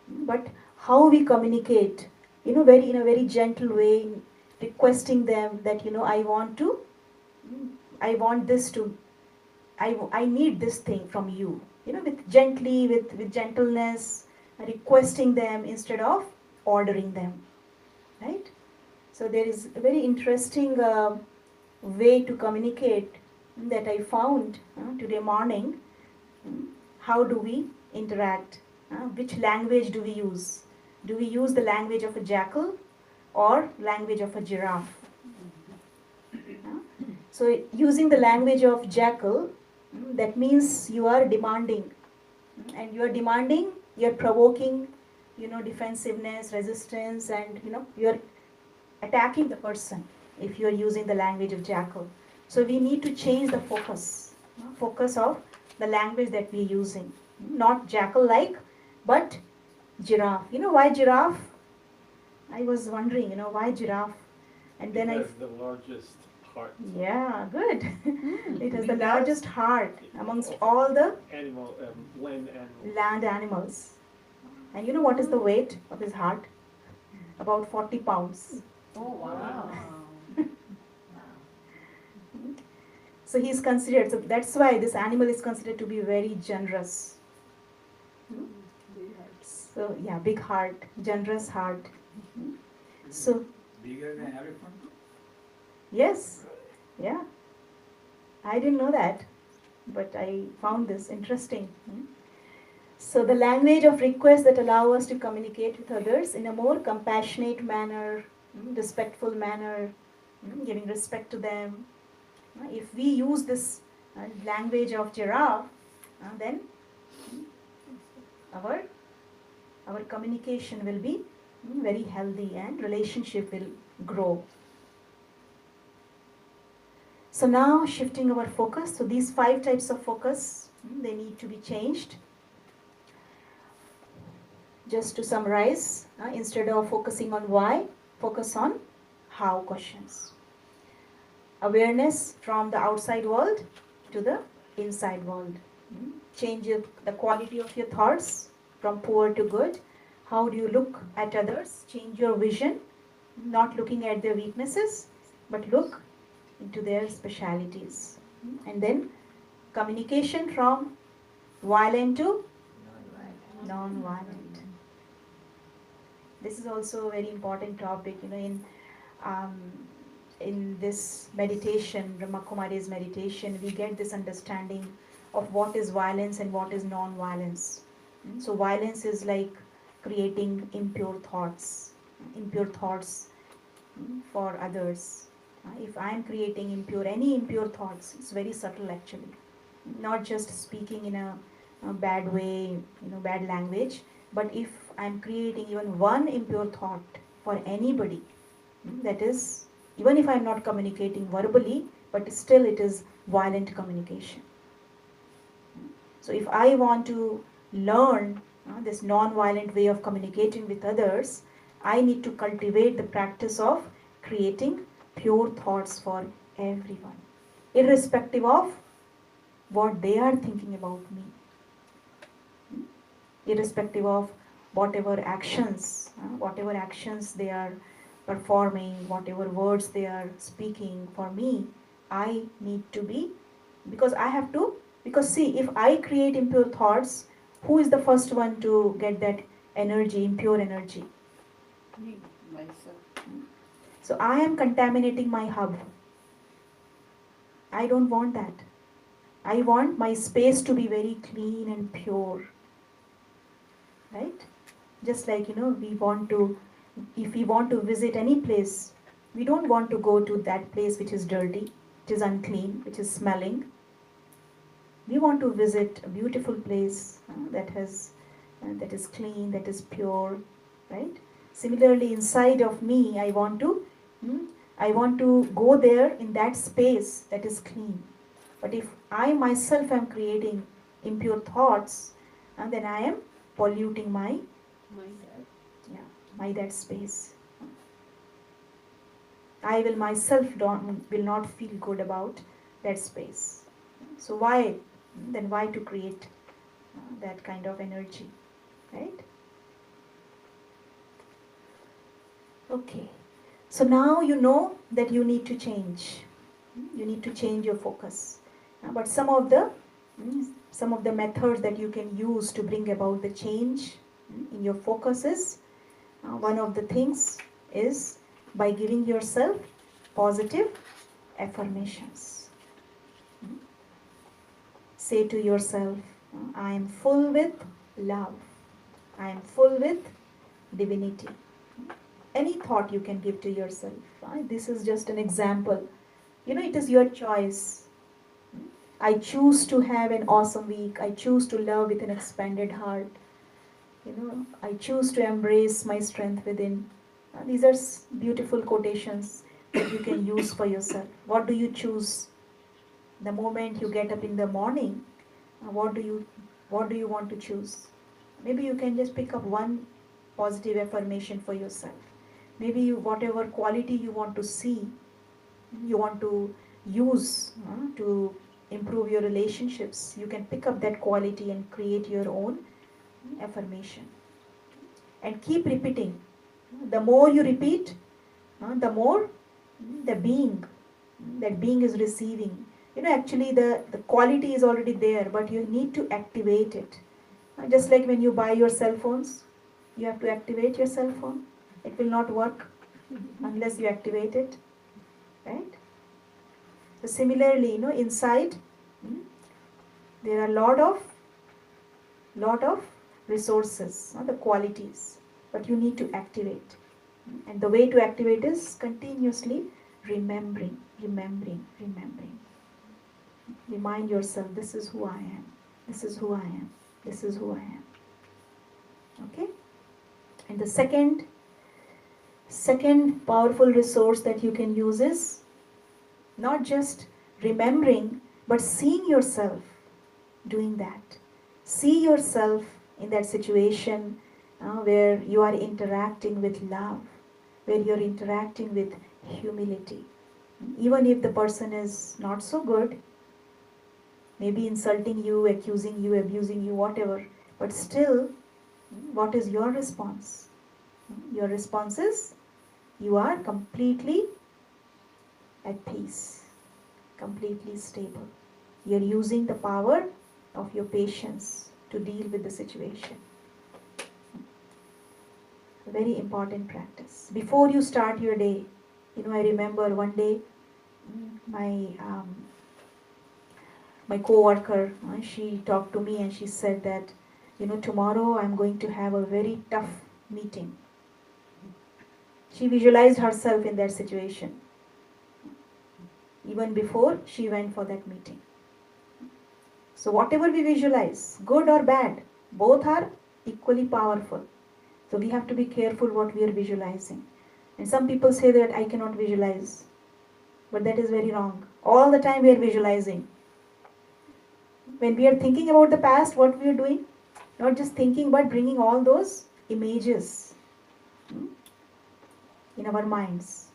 But how we communicate, very in a very gentle way, requesting them that I want to, I want this to, I need this thing from you, with gently, with gentleness, requesting them instead of ordering them, right? So there is a very interesting way to communicate that I found today morning. How do we interact? Which language do we use? Do we use the language of a jackal or language of a giraffe? So using the language of jackal, that means you are demanding, and you are demanding, you are provoking, defensiveness, resistance, and you are attacking the person if you are using the language of jackal. So we need to change the focus of the language that we are using. Not jackal like, but giraffe. Why giraffe? I was wondering, why giraffe? And then Because the largest heart. Yeah, good. It has the Because- largest heart amongst all the Animal, land animals. land animals. And you know what is the weight of his heart? About 40 pounds. Oh, wow. So he is considered, so that's why this animal is considered to be very generous. So yeah, big heart, generous heart. So Bigger than elephant? yes, yeah. I didn't know that, but I found this interesting. So the language of request that allow us to communicate with others in a more compassionate manner, respectful manner, giving respect to them. If we use this language of giraffe, then our communication will be very healthy and relationship will grow. So now shifting our focus. So these 5 types of focus, they need to be changed. Just to summarize, instead of focusing on why, focus on how questions. Awareness from the outside world to the inside world. Change the quality of your thoughts from poor to good. How do you look at others? Change your vision, not looking at their weaknesses, but look into their specialities. And then communication from violent to non-violent. This is also a very important topic, in this meditation, Brahma Kumaris meditation, we get this understanding of what is violence and what is non-violence. So violence is like creating impure thoughts for others. If I am creating any impure thoughts, it's very subtle actually. Not just speaking in a bad way, bad language, but if I am creating even one impure thought for anybody, that is, even if I am not communicating verbally, but still it is violent communication. So if I want to learn this non-violent way of communicating with others, I need to cultivate the practice of creating pure thoughts for everyone, irrespective of what they are thinking about me, irrespective of whatever actions they are performing, whatever words they are speaking. For me, I need to be, because see, if I create impure thoughts, who is the first one to get that energy, impure energy? Me, myself. So I am contaminating my hub. I don't want that. I want my space to be very clean and pure. Right? Just like, if we want to visit any place, we don't want to go to that place which is dirty. which is unclean, which is smelling. We want to visit a beautiful place that is clean, that is pure, right? Similarly, inside of me, hmm, I want to go there in that space that is clean. But if I myself am creating impure thoughts, then I am polluting my yeah my that space. I will myself will not feel good about that space. So why to create that kind of energy, right? Okay. So now you know that you need to change. You need to change your focus. But some of the methods that you can use to bring about the change in your focus is one of the things is by giving yourself positive affirmations. Say to yourself, I am full with love. I am full with divinity. Any thought you can give to yourself. This is just an example. It is your choice. I choose to have an awesome week. I choose to love with an expanded heart. I choose to embrace my strength within. These are beautiful quotations that you can use for yourself. What do you choose? The moment you get up in the morning, what do you want to choose? Maybe you can just pick up one positive affirmation for yourself. Maybe whatever quality you want to see, you want to use to improve your relationships, you can pick up that quality and create your own affirmation and keep repeating. The more you repeat, the more the being that being is receiving. Actually the quality is already there, but you need to activate it. Just like when you buy your cell phones, you have to activate your cell phone. It will not work unless you activate it, right? So similarly, inside there are lot of resources, the qualities, but you need to activate. And the way to activate is continuously remembering. Remind yourself, this is who I am. This is who I am. This is who I am. Okay? And the second powerful resource that you can use is not just remembering, but seeing yourself doing that. See yourself in that situation where you are interacting with love, where you're interacting with humility. Even if the person is not so good, maybe insulting you, accusing you, abusing you, whatever, but still, what is your response? Your response is you are completely at peace, completely stable. You're using the power of your patience to deal with the situation. A very important practice. Before you start your day, I remember one day my co-worker, she talked to me and she said that, tomorrow I'm going to have a very tough meeting. She visualized herself in that situation even before she went for that meeting. So whatever we visualize, good or bad, both are equally powerful. So we have to be careful what we are visualizing. And some people say that I cannot visualize. But that is very wrong. All the time we are visualizing. When we are thinking about the past, what we are doing? Not just thinking, but bringing all those images in our minds.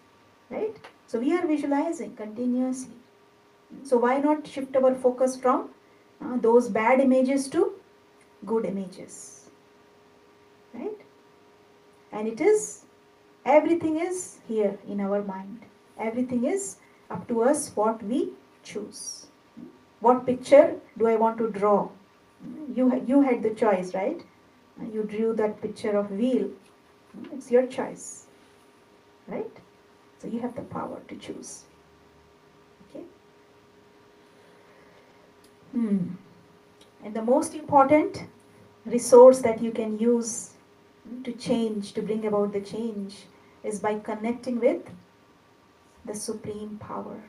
Right? So we are visualizing continuously. So why not shift our focus from those bad images to good images? Right? And everything is here in our mind. Everything is up to us what we choose. What picture do I want to draw? You had the choice, right? You drew that picture of wheel. It's your choice. Right? So you have the power to choose. Okay? And the most important resource that you can use to bring about the change, is by connecting with the supreme power.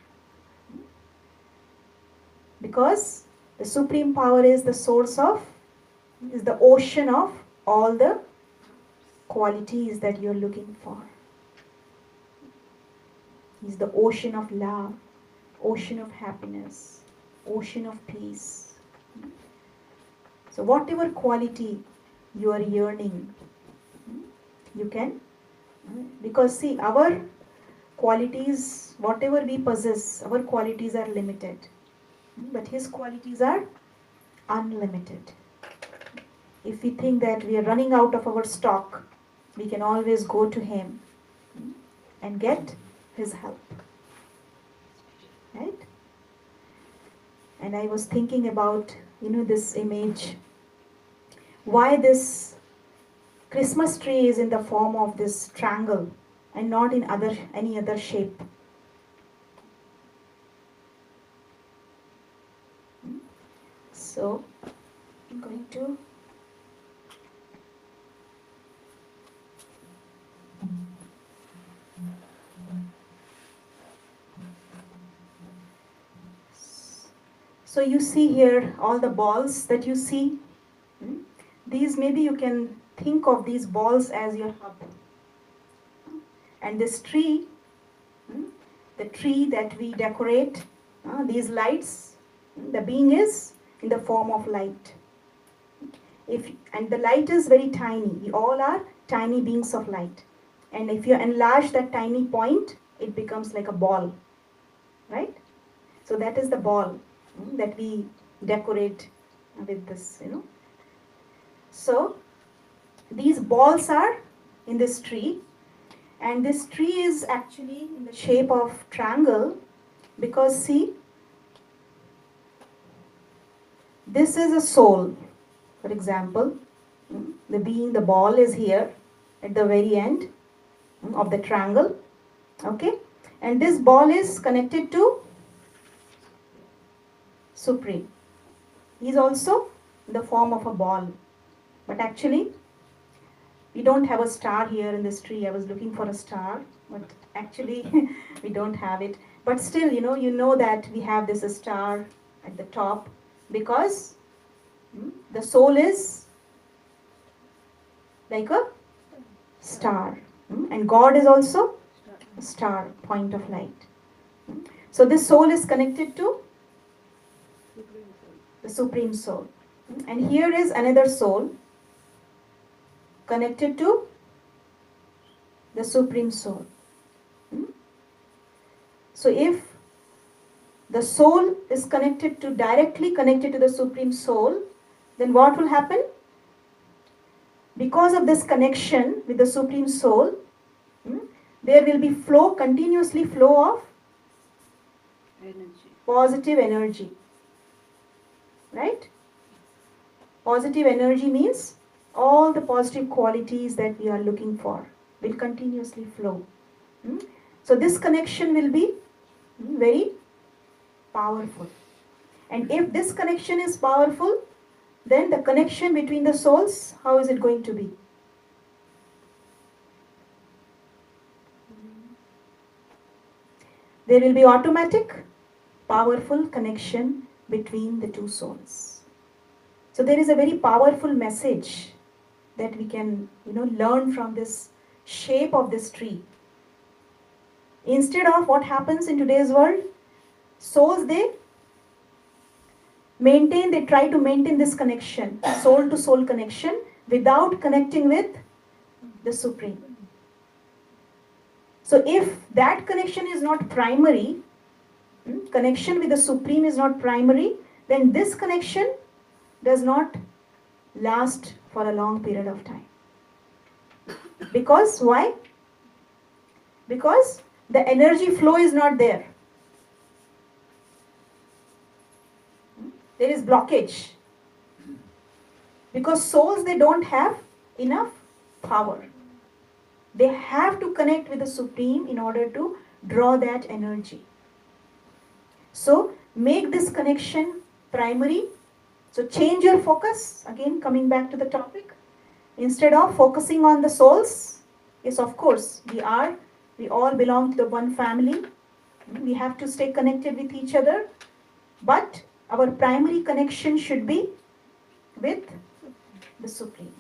Because the Supreme Power is the source of, is the ocean of all the qualities that you're looking for. He's the ocean of love, ocean of happiness, ocean of peace. So whatever quality you are yearning, you can, because see, our qualities, whatever we possess, our qualities are limited. But his qualities are unlimited. If we think that we are running out of our stock, we can always go to him and get his help. Right? And I was thinking about, this image. Why this Christmas tree is in the form of this triangle and not in any other shape. So, I'm going to So you see here all the balls that you see. These, maybe you can think of these balls as your hub. And this tree, the tree that we decorate, these lights, the being is in the form of light. And the light is very tiny. We all are tiny beings of light. And if you enlarge that tiny point, it becomes like a ball. Right? So that is the ball that we decorate with this, So these balls are in this tree, and this tree is actually in the shape of triangle because see, this is a soul, for example. The being, the ball is here at the very end of the triangle, okay? And this ball is connected to Supreme. He is also in the form of a ball. But actually, we don't have a star here in this tree. I was looking for a star, but actually we don't have it. But still, you know that we have this star at the top because the soul is like a star. And God is also a star, point of light. So this soul is connected to the Supreme Soul. And here is another soul connected to the Supreme Soul. So if the soul is directly connected to the Supreme Soul, then what will happen? Because of this connection with the Supreme Soul, there will be continuously flow of positive energy. Right? Positive energy means all the positive qualities that we are looking for will continuously flow. So this connection will be very powerful. And if this connection is powerful, then the connection between the souls, how is it going to be? There will be automatic, powerful connection between the two souls. So there is a very powerful message that we can, learn from this shape of this tree. Instead of what happens in today's world, souls, they try to maintain this connection, soul to soul connection, without connecting with the Supreme. So if that connection is not primary, connection with the Supreme is not primary, then this connection does not last for a long period of time. Because why? Because the energy flow is not there. There is blockage. Because souls, they don't have enough power. They have to connect with the Supreme in order to draw that energy. So make this connection primary. So change your focus. Again, coming back to the topic. Instead of focusing on the souls, yes, of course, we all belong to the one family. We have to stay connected with each other. But our primary connection should be with the Supreme.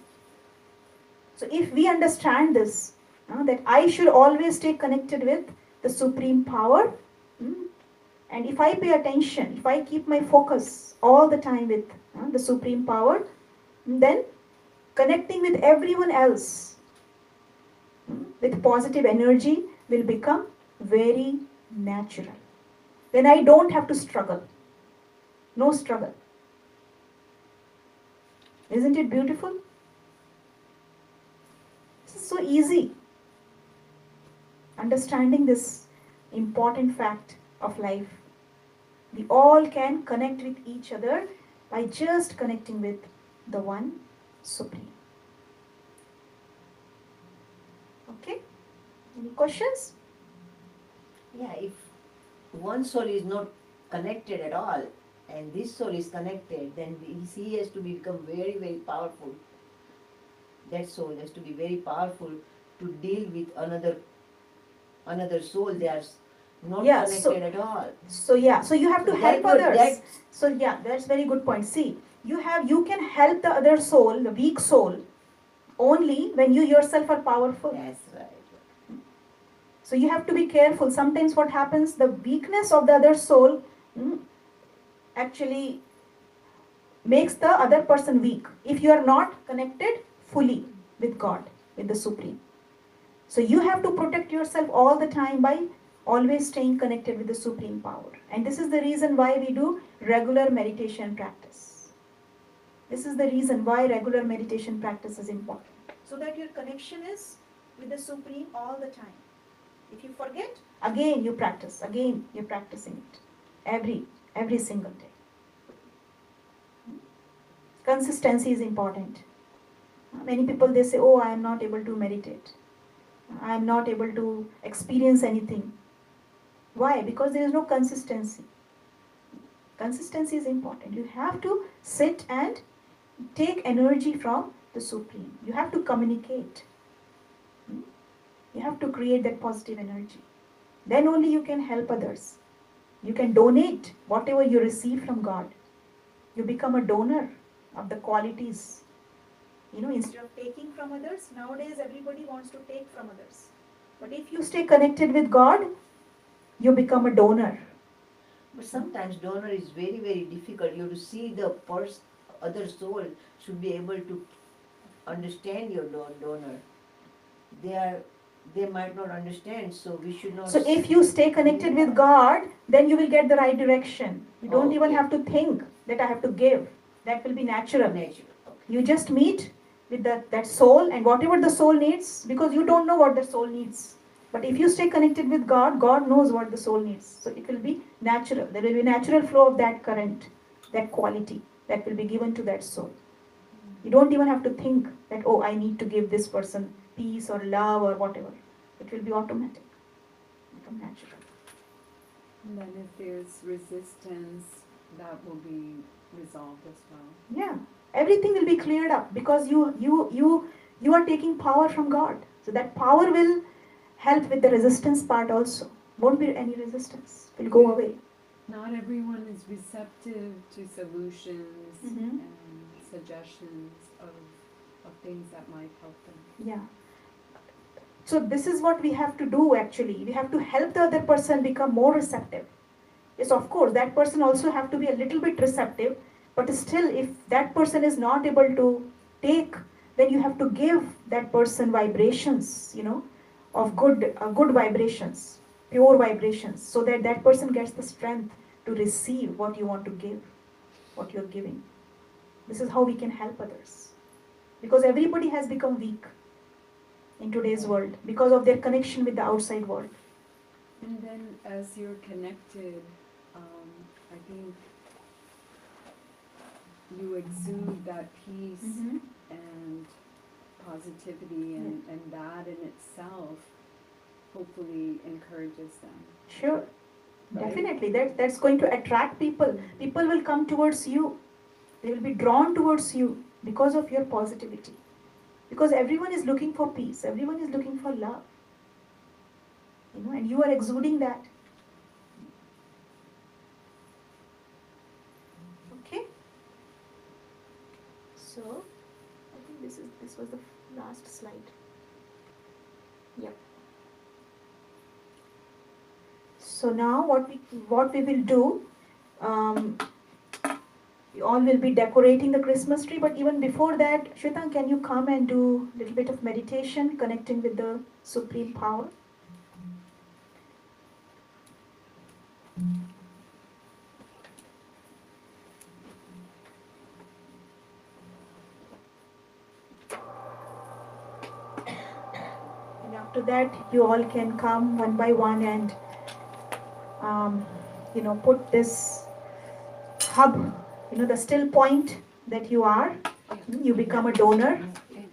So if we understand this, that I should always stay connected with the Supreme Power, and if I pay attention, if I keep my focus all the time with the Supreme Power, then connecting with everyone else with positive energy will become very natural. Then I don't have to struggle. No struggle. Isn't it beautiful? This is so easy. Understanding this important fact of life. We all can connect with each other by just connecting with the one Supreme. Okay? Any questions? Yeah, if one soul is not connected at all, and this soul is connected, then he has to become very, very powerful. That soul has to be very powerful to deal with another soul. They are not Yeah, connected at all. So you have to So help that would- others. that- So yeah, that's very good point. See, you can help the other soul, the weak soul, only when you yourself are powerful. That's right. So you have to be careful. Sometimes what happens, the weakness of the other soul actually makes the other person weak if you are not connected fully with God, with the Supreme. So you have to protect yourself all the time by always staying connected with the Supreme Power. And this is the reason why we do regular meditation practice. This is the reason why regular meditation practice is important. So that your connection is with the Supreme all the time. If you forget, again you practice, again you're practicing it. Every single day. Consistency is important. Many people they say, oh, I am not able to meditate. I am not able to experience anything. Why? Because there is no consistency. Consistency is important. You have to sit and take energy from the Supreme. You have to communicate. You have to create that positive energy. Then only you can help others. You can donate whatever you receive from God. You become a donor of the qualities. Instead of taking from others, nowadays everybody wants to take from others. But if you stay connected with God, you become a donor. But sometimes donor is very, very difficult. You have to see the other soul should be able to understand your donor. They might not understand, so we should not. So if you stay connected with God, then you will get the right direction. You don't even Okay. have to think that I have to give. That will be natural. Nature. You just meet with that soul and whatever the soul needs, because you don't know what the soul needs. But if you stay connected with God, God knows what the soul needs. So it will be natural. There will be natural flow of that current, that quality that will be given to that soul. You don't even have to think that, oh, I need to give this person peace or love or whatever. It will be automatic. Become natural. And then if there's resistance, that will be resolved as well. Yeah. Everything will be cleared up because you are taking power from God. So that power will help with the resistance part also. Won't be any resistance. It will go away. Not everyone is receptive to solutions Mhm. and suggestions of things that might help them. Yeah. So this is what we have to do actually. We have to help the other person become more receptive. Yes, of course, that person also have to be a little bit receptive, but still if that person is not able to take, then you have to give that person vibrations, of good vibrations, pure vibrations, so that that person gets the strength to receive what you want to give, what you're giving. This is how we can help others. Because everybody has become weak in today's world because of their connection with the outside world. And then as you're connected, I think you exude that peace Mm-hmm. and positivity, and that in itself hopefully encourages them. Sure. Right? Definitely. That's going to attract people. People will come towards you. They will be drawn towards you because of your positivity. Because everyone is looking for peace. Everyone is looking for love. And you are exuding that. So I think this was the last slide. Yep. So now what we will do, um, we all will be decorating the Christmas tree. But even before that, Shweta, can you come and do a little bit of meditation, connecting with the supreme power? And after that, you all can come one by one and um, put this hub, the still point that you are. You become a donor.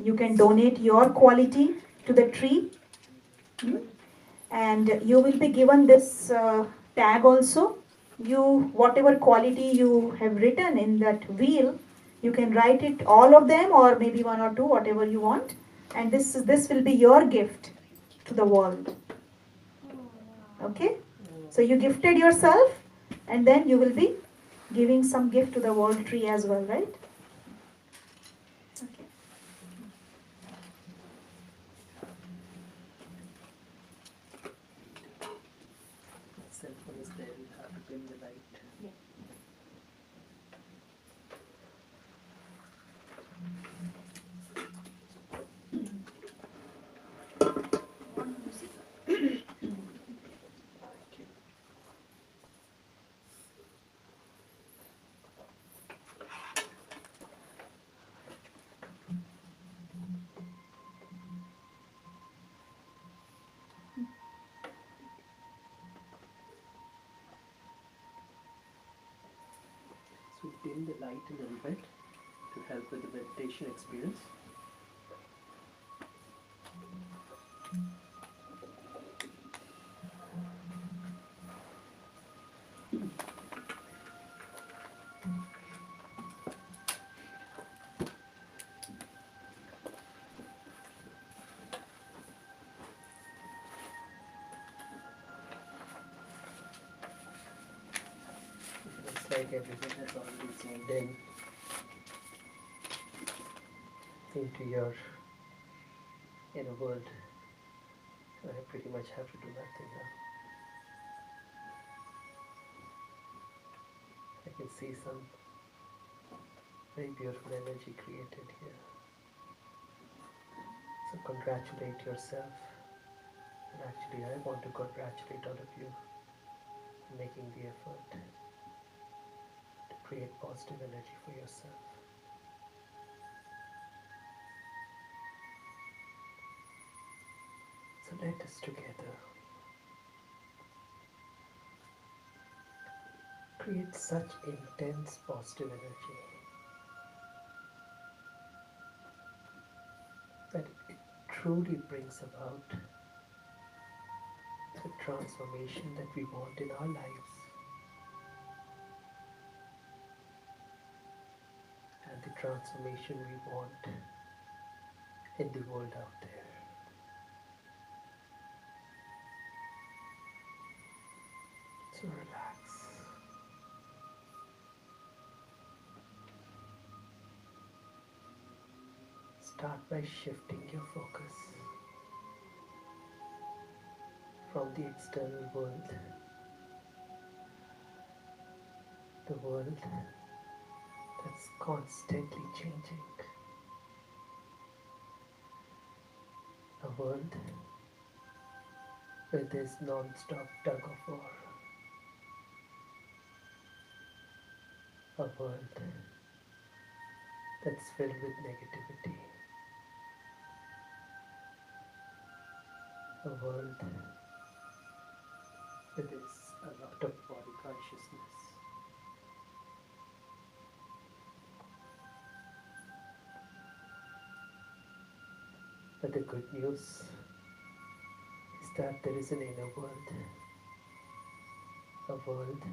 You can donate your quality to the tree. And you will be given this tag also. You, whatever quality you have written in that wheel, you can write it all of them, or maybe one or two, whatever you want. And this will be your gift to the world. Okay? So you gifted yourself, and then you will be giving some gift to the world tree as well, right? Okay. Cell phone is there, you have to dim the light. Yeah. So dim the light a little bit to help with the meditation experience. It's like everything has already zoned in into your inner world. I pretty much have to do nothing now. I can see some very beautiful energy created here. So congratulate yourself. And actually I want to congratulate all of you for making the effort to create positive energy for yourself. So let us together create such intense positive energy that it truly brings about the transformation that we want in our lives and the transformation we want in the world out there. So relax. Start by shifting your focus from the external world, the world that's constantly changing, a world where there's non-stop tug of war, a world that's filled with negativity, a world where there's a lot of body consciousness. But the good news is that there is an inner world, a world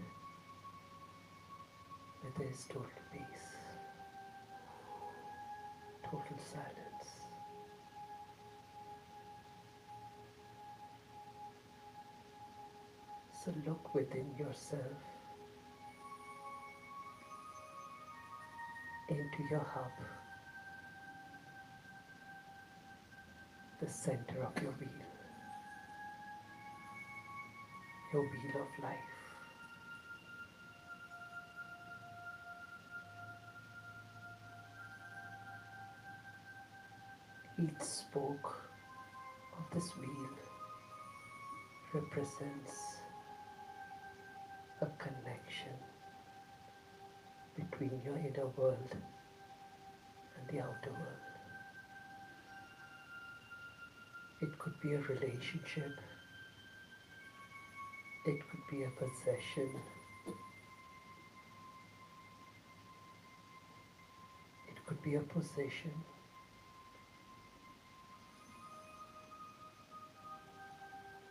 where there is total peace, total silence. So look within yourself, into your hub, the center of your wheel of life. Each spoke of this wheel represents a connection between your inner world and the outer world. It could be a relationship, it could be a possession, it could be a position,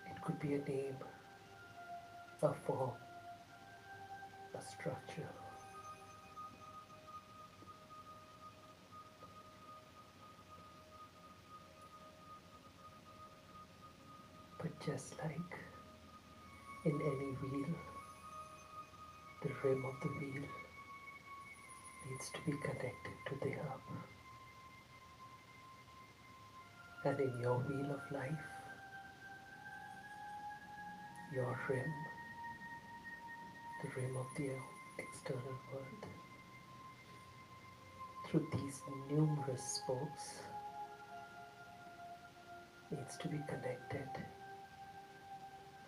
it could be a name, a form, a structure. But just like in any wheel, the rim of the wheel needs to be connected to the hub. And in your wheel of life, your rim, the rim of the external world, through these numerous spokes, needs to be connected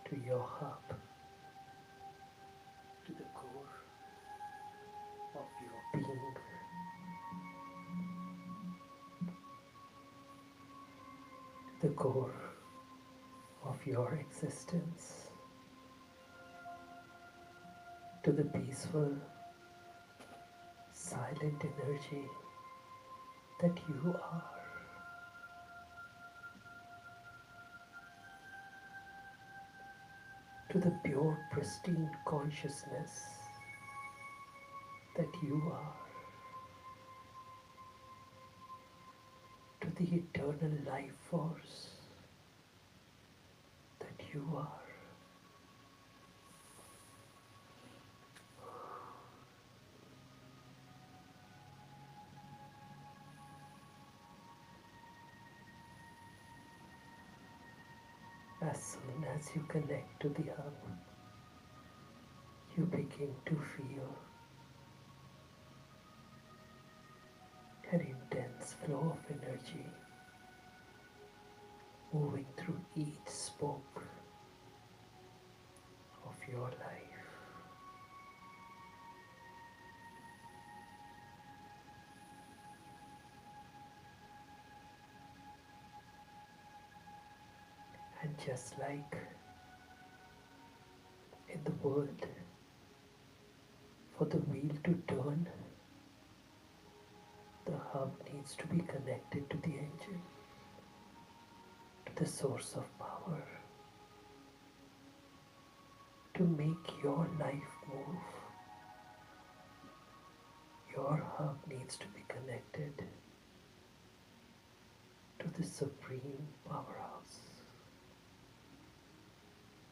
to your hub, to the core of your being, the core of your existence, to the peaceful, silent energy that you are. To the pure, pristine consciousness that you are. To the eternal life force that you are. As soon as you connect to the hub, you begin to feel an intense flow of energy moving through each spoke of your life. And just like in the world, for the wheel to turn, the hub needs to be connected to the engine, to the source of power, to make your life move. Your hub needs to be connected to the supreme powerhouse,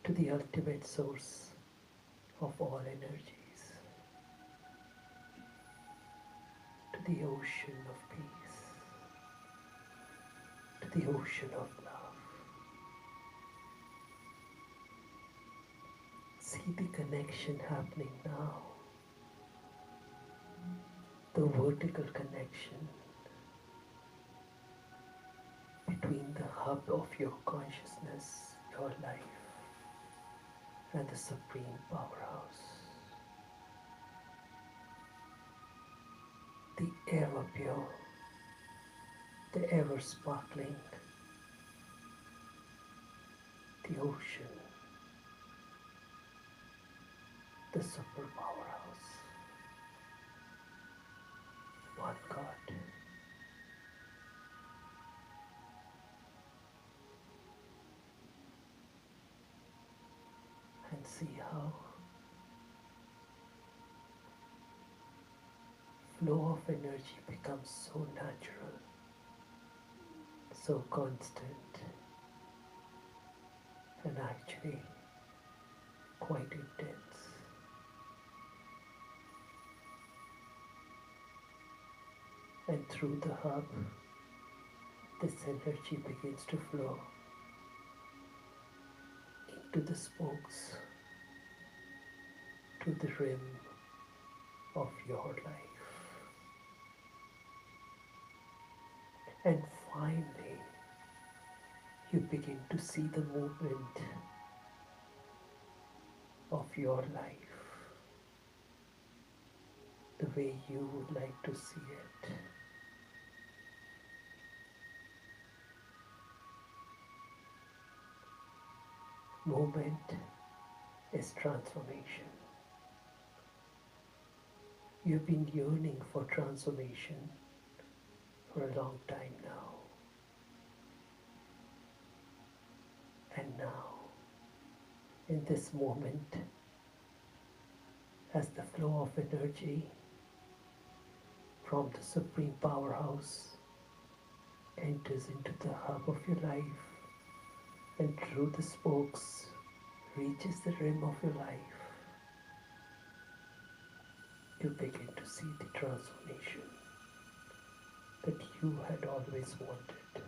to the ultimate source of all energies, to the ocean of peace, to the ocean of love. See the connection happening now, the vertical connection between the hub of your consciousness, your life, and the supreme powerhouse. The ever pure, the ever sparkling, the ocean, the super powerhouse. One God. And see how flow of energy becomes so natural, so constant, and actually quite intense. And through the hub, this energy begins to flow into the spokes, to the rim of your life. And finally, you begin to see the movement of your life the way you would like to see it. Movement is transformation. You've been yearning for transformation for a long time now. And now, in this moment, as the flow of energy from the Supreme Powerhouse enters into the hub of your life and through the spokes reaches the rim of your life, you begin to see the transformation that you had always wanted.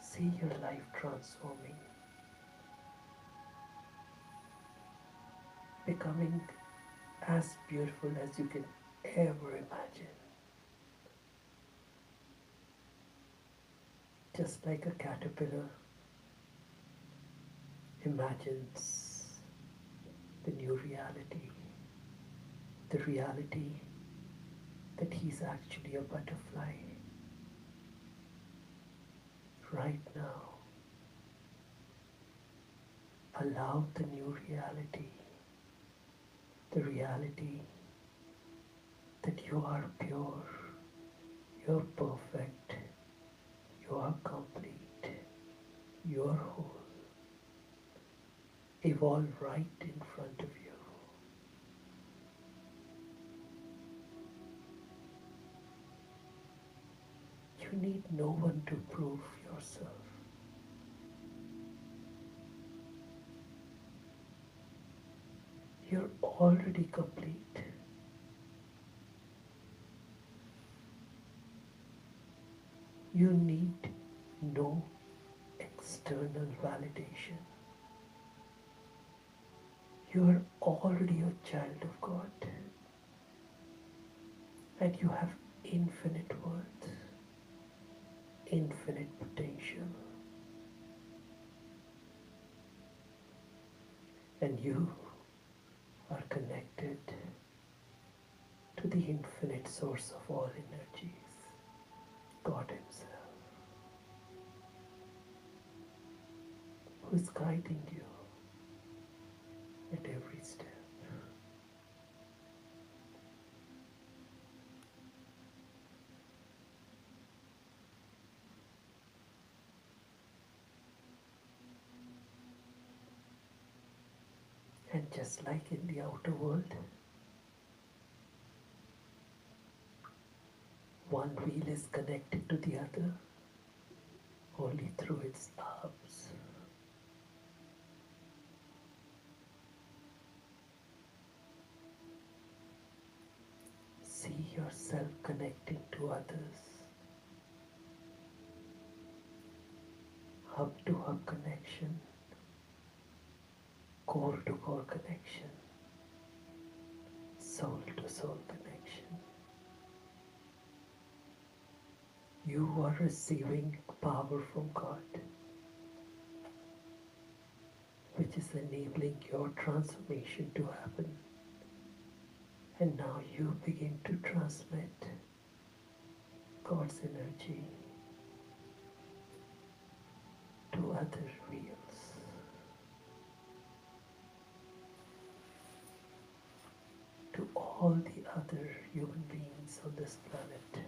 See your life transforming, becoming as beautiful as you can ever imagine. Just like a caterpillar imagines the new reality, the reality that he's actually a butterfly. Right now, allow the new reality, the reality that you are pure, you're perfect, you are complete, you're whole. Evolve right in front of you. You need no one to prove yourself. You're already complete. You need no external validation. You are already a child of God, and you have infinite worth, infinite potential, and you are connected to the infinite source of all energies, God Himself, who is guiding you at every step. And just like in the outer world, one wheel is connected to the other only through its hubs. See yourself connecting to others, hub to hub connection, core to core connection, soul to soul connection. You are receiving power from God, which is enabling your transformation to happen. And now you begin to transmit God's energy to other wheels, to all the other human beings on this planet.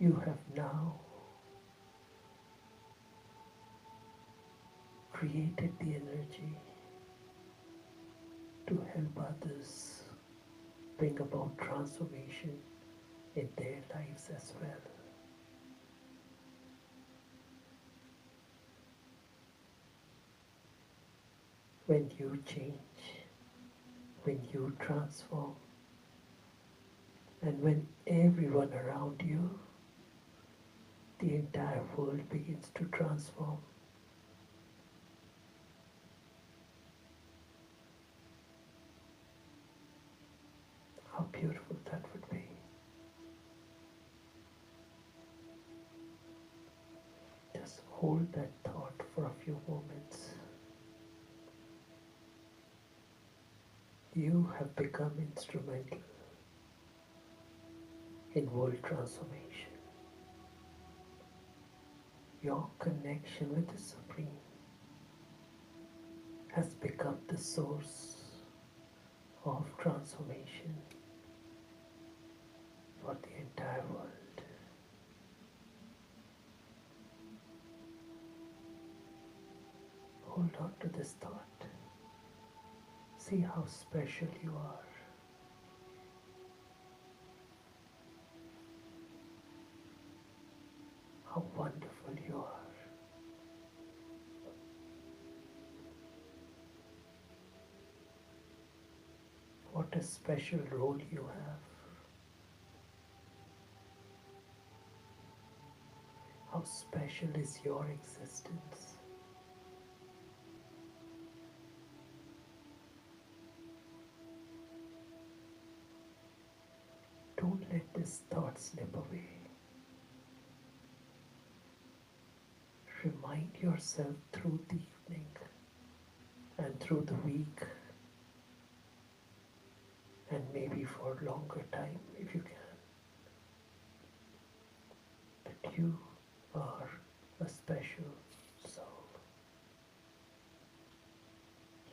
You have now created the energy to help others bring about transformation in their lives as well. when you change, when you transform, and when everyone around you, the entire world begins to transform. How beautiful that would be. Just hold that thought for a few moments. You have become instrumental in world transformation. Your connection with the Supreme has become the source of transformation for the entire world. Hold on to this thought. See how special you are. How wonderful you are. What a special role you have. How special is your existence. Don't let this thought slip away. Remind yourself through the evening and through the week, and maybe for a longer time if you can, that you are a special soul.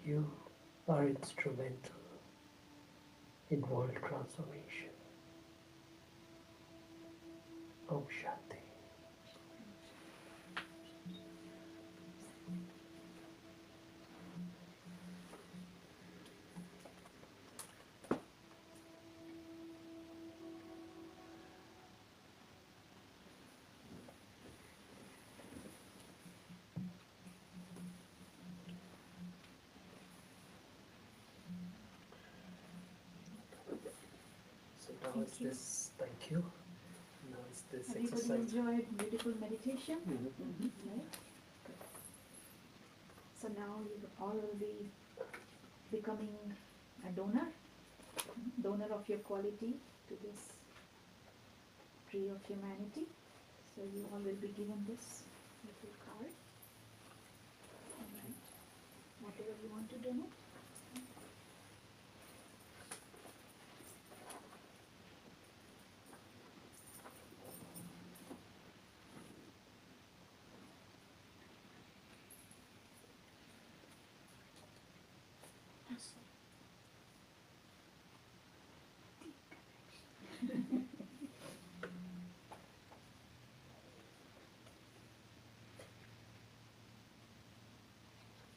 You are instrumental in world transformation. Om Shanti. So now is this, thank you. Now is this Everybody exercise. enjoyed beautiful meditation, Mhm. right? So now you all will be becoming a donor of your quality to this tree of humanity. So you all will be given this little card. Alright. Whatever you want to donate.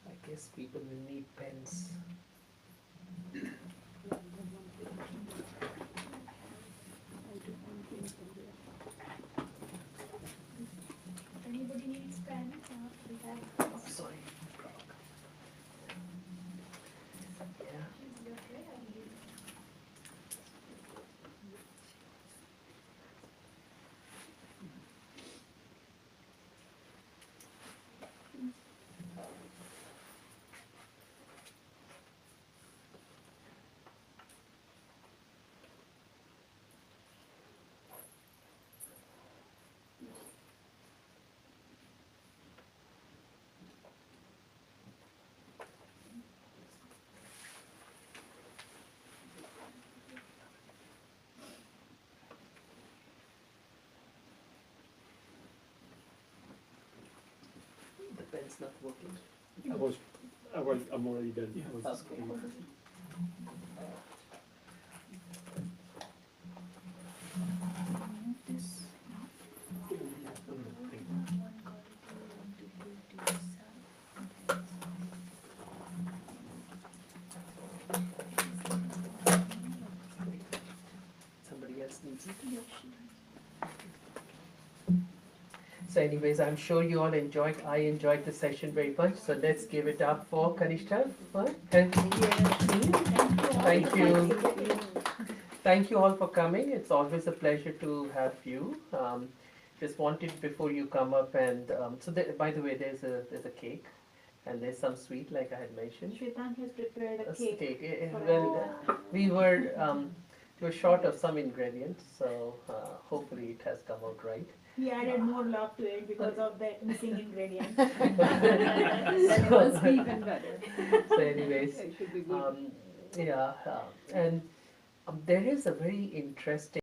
I guess people will need pens. If anybody needs pen, we have Oh, sorry. Yeah. The pen's not working. I'm already done. Okay. this. Somebody else needs it. So anyways, I'm sure you all I enjoyed the session very much. So let's give it up for Kanishka for helping me and Thank you. Thank you all for coming. It's always a pleasure to have you. Just wanted before you come up and by the way, there's a cake and there's some sweet like I had mentioned. Shwetan has prepared a A cake. for Well, us. we were short of some ingredients, so hopefully it has come out right. He added more love to it because of that missing ingredient. Then it must be even better. So anyways, It should be good. yeah, and there is a very interesting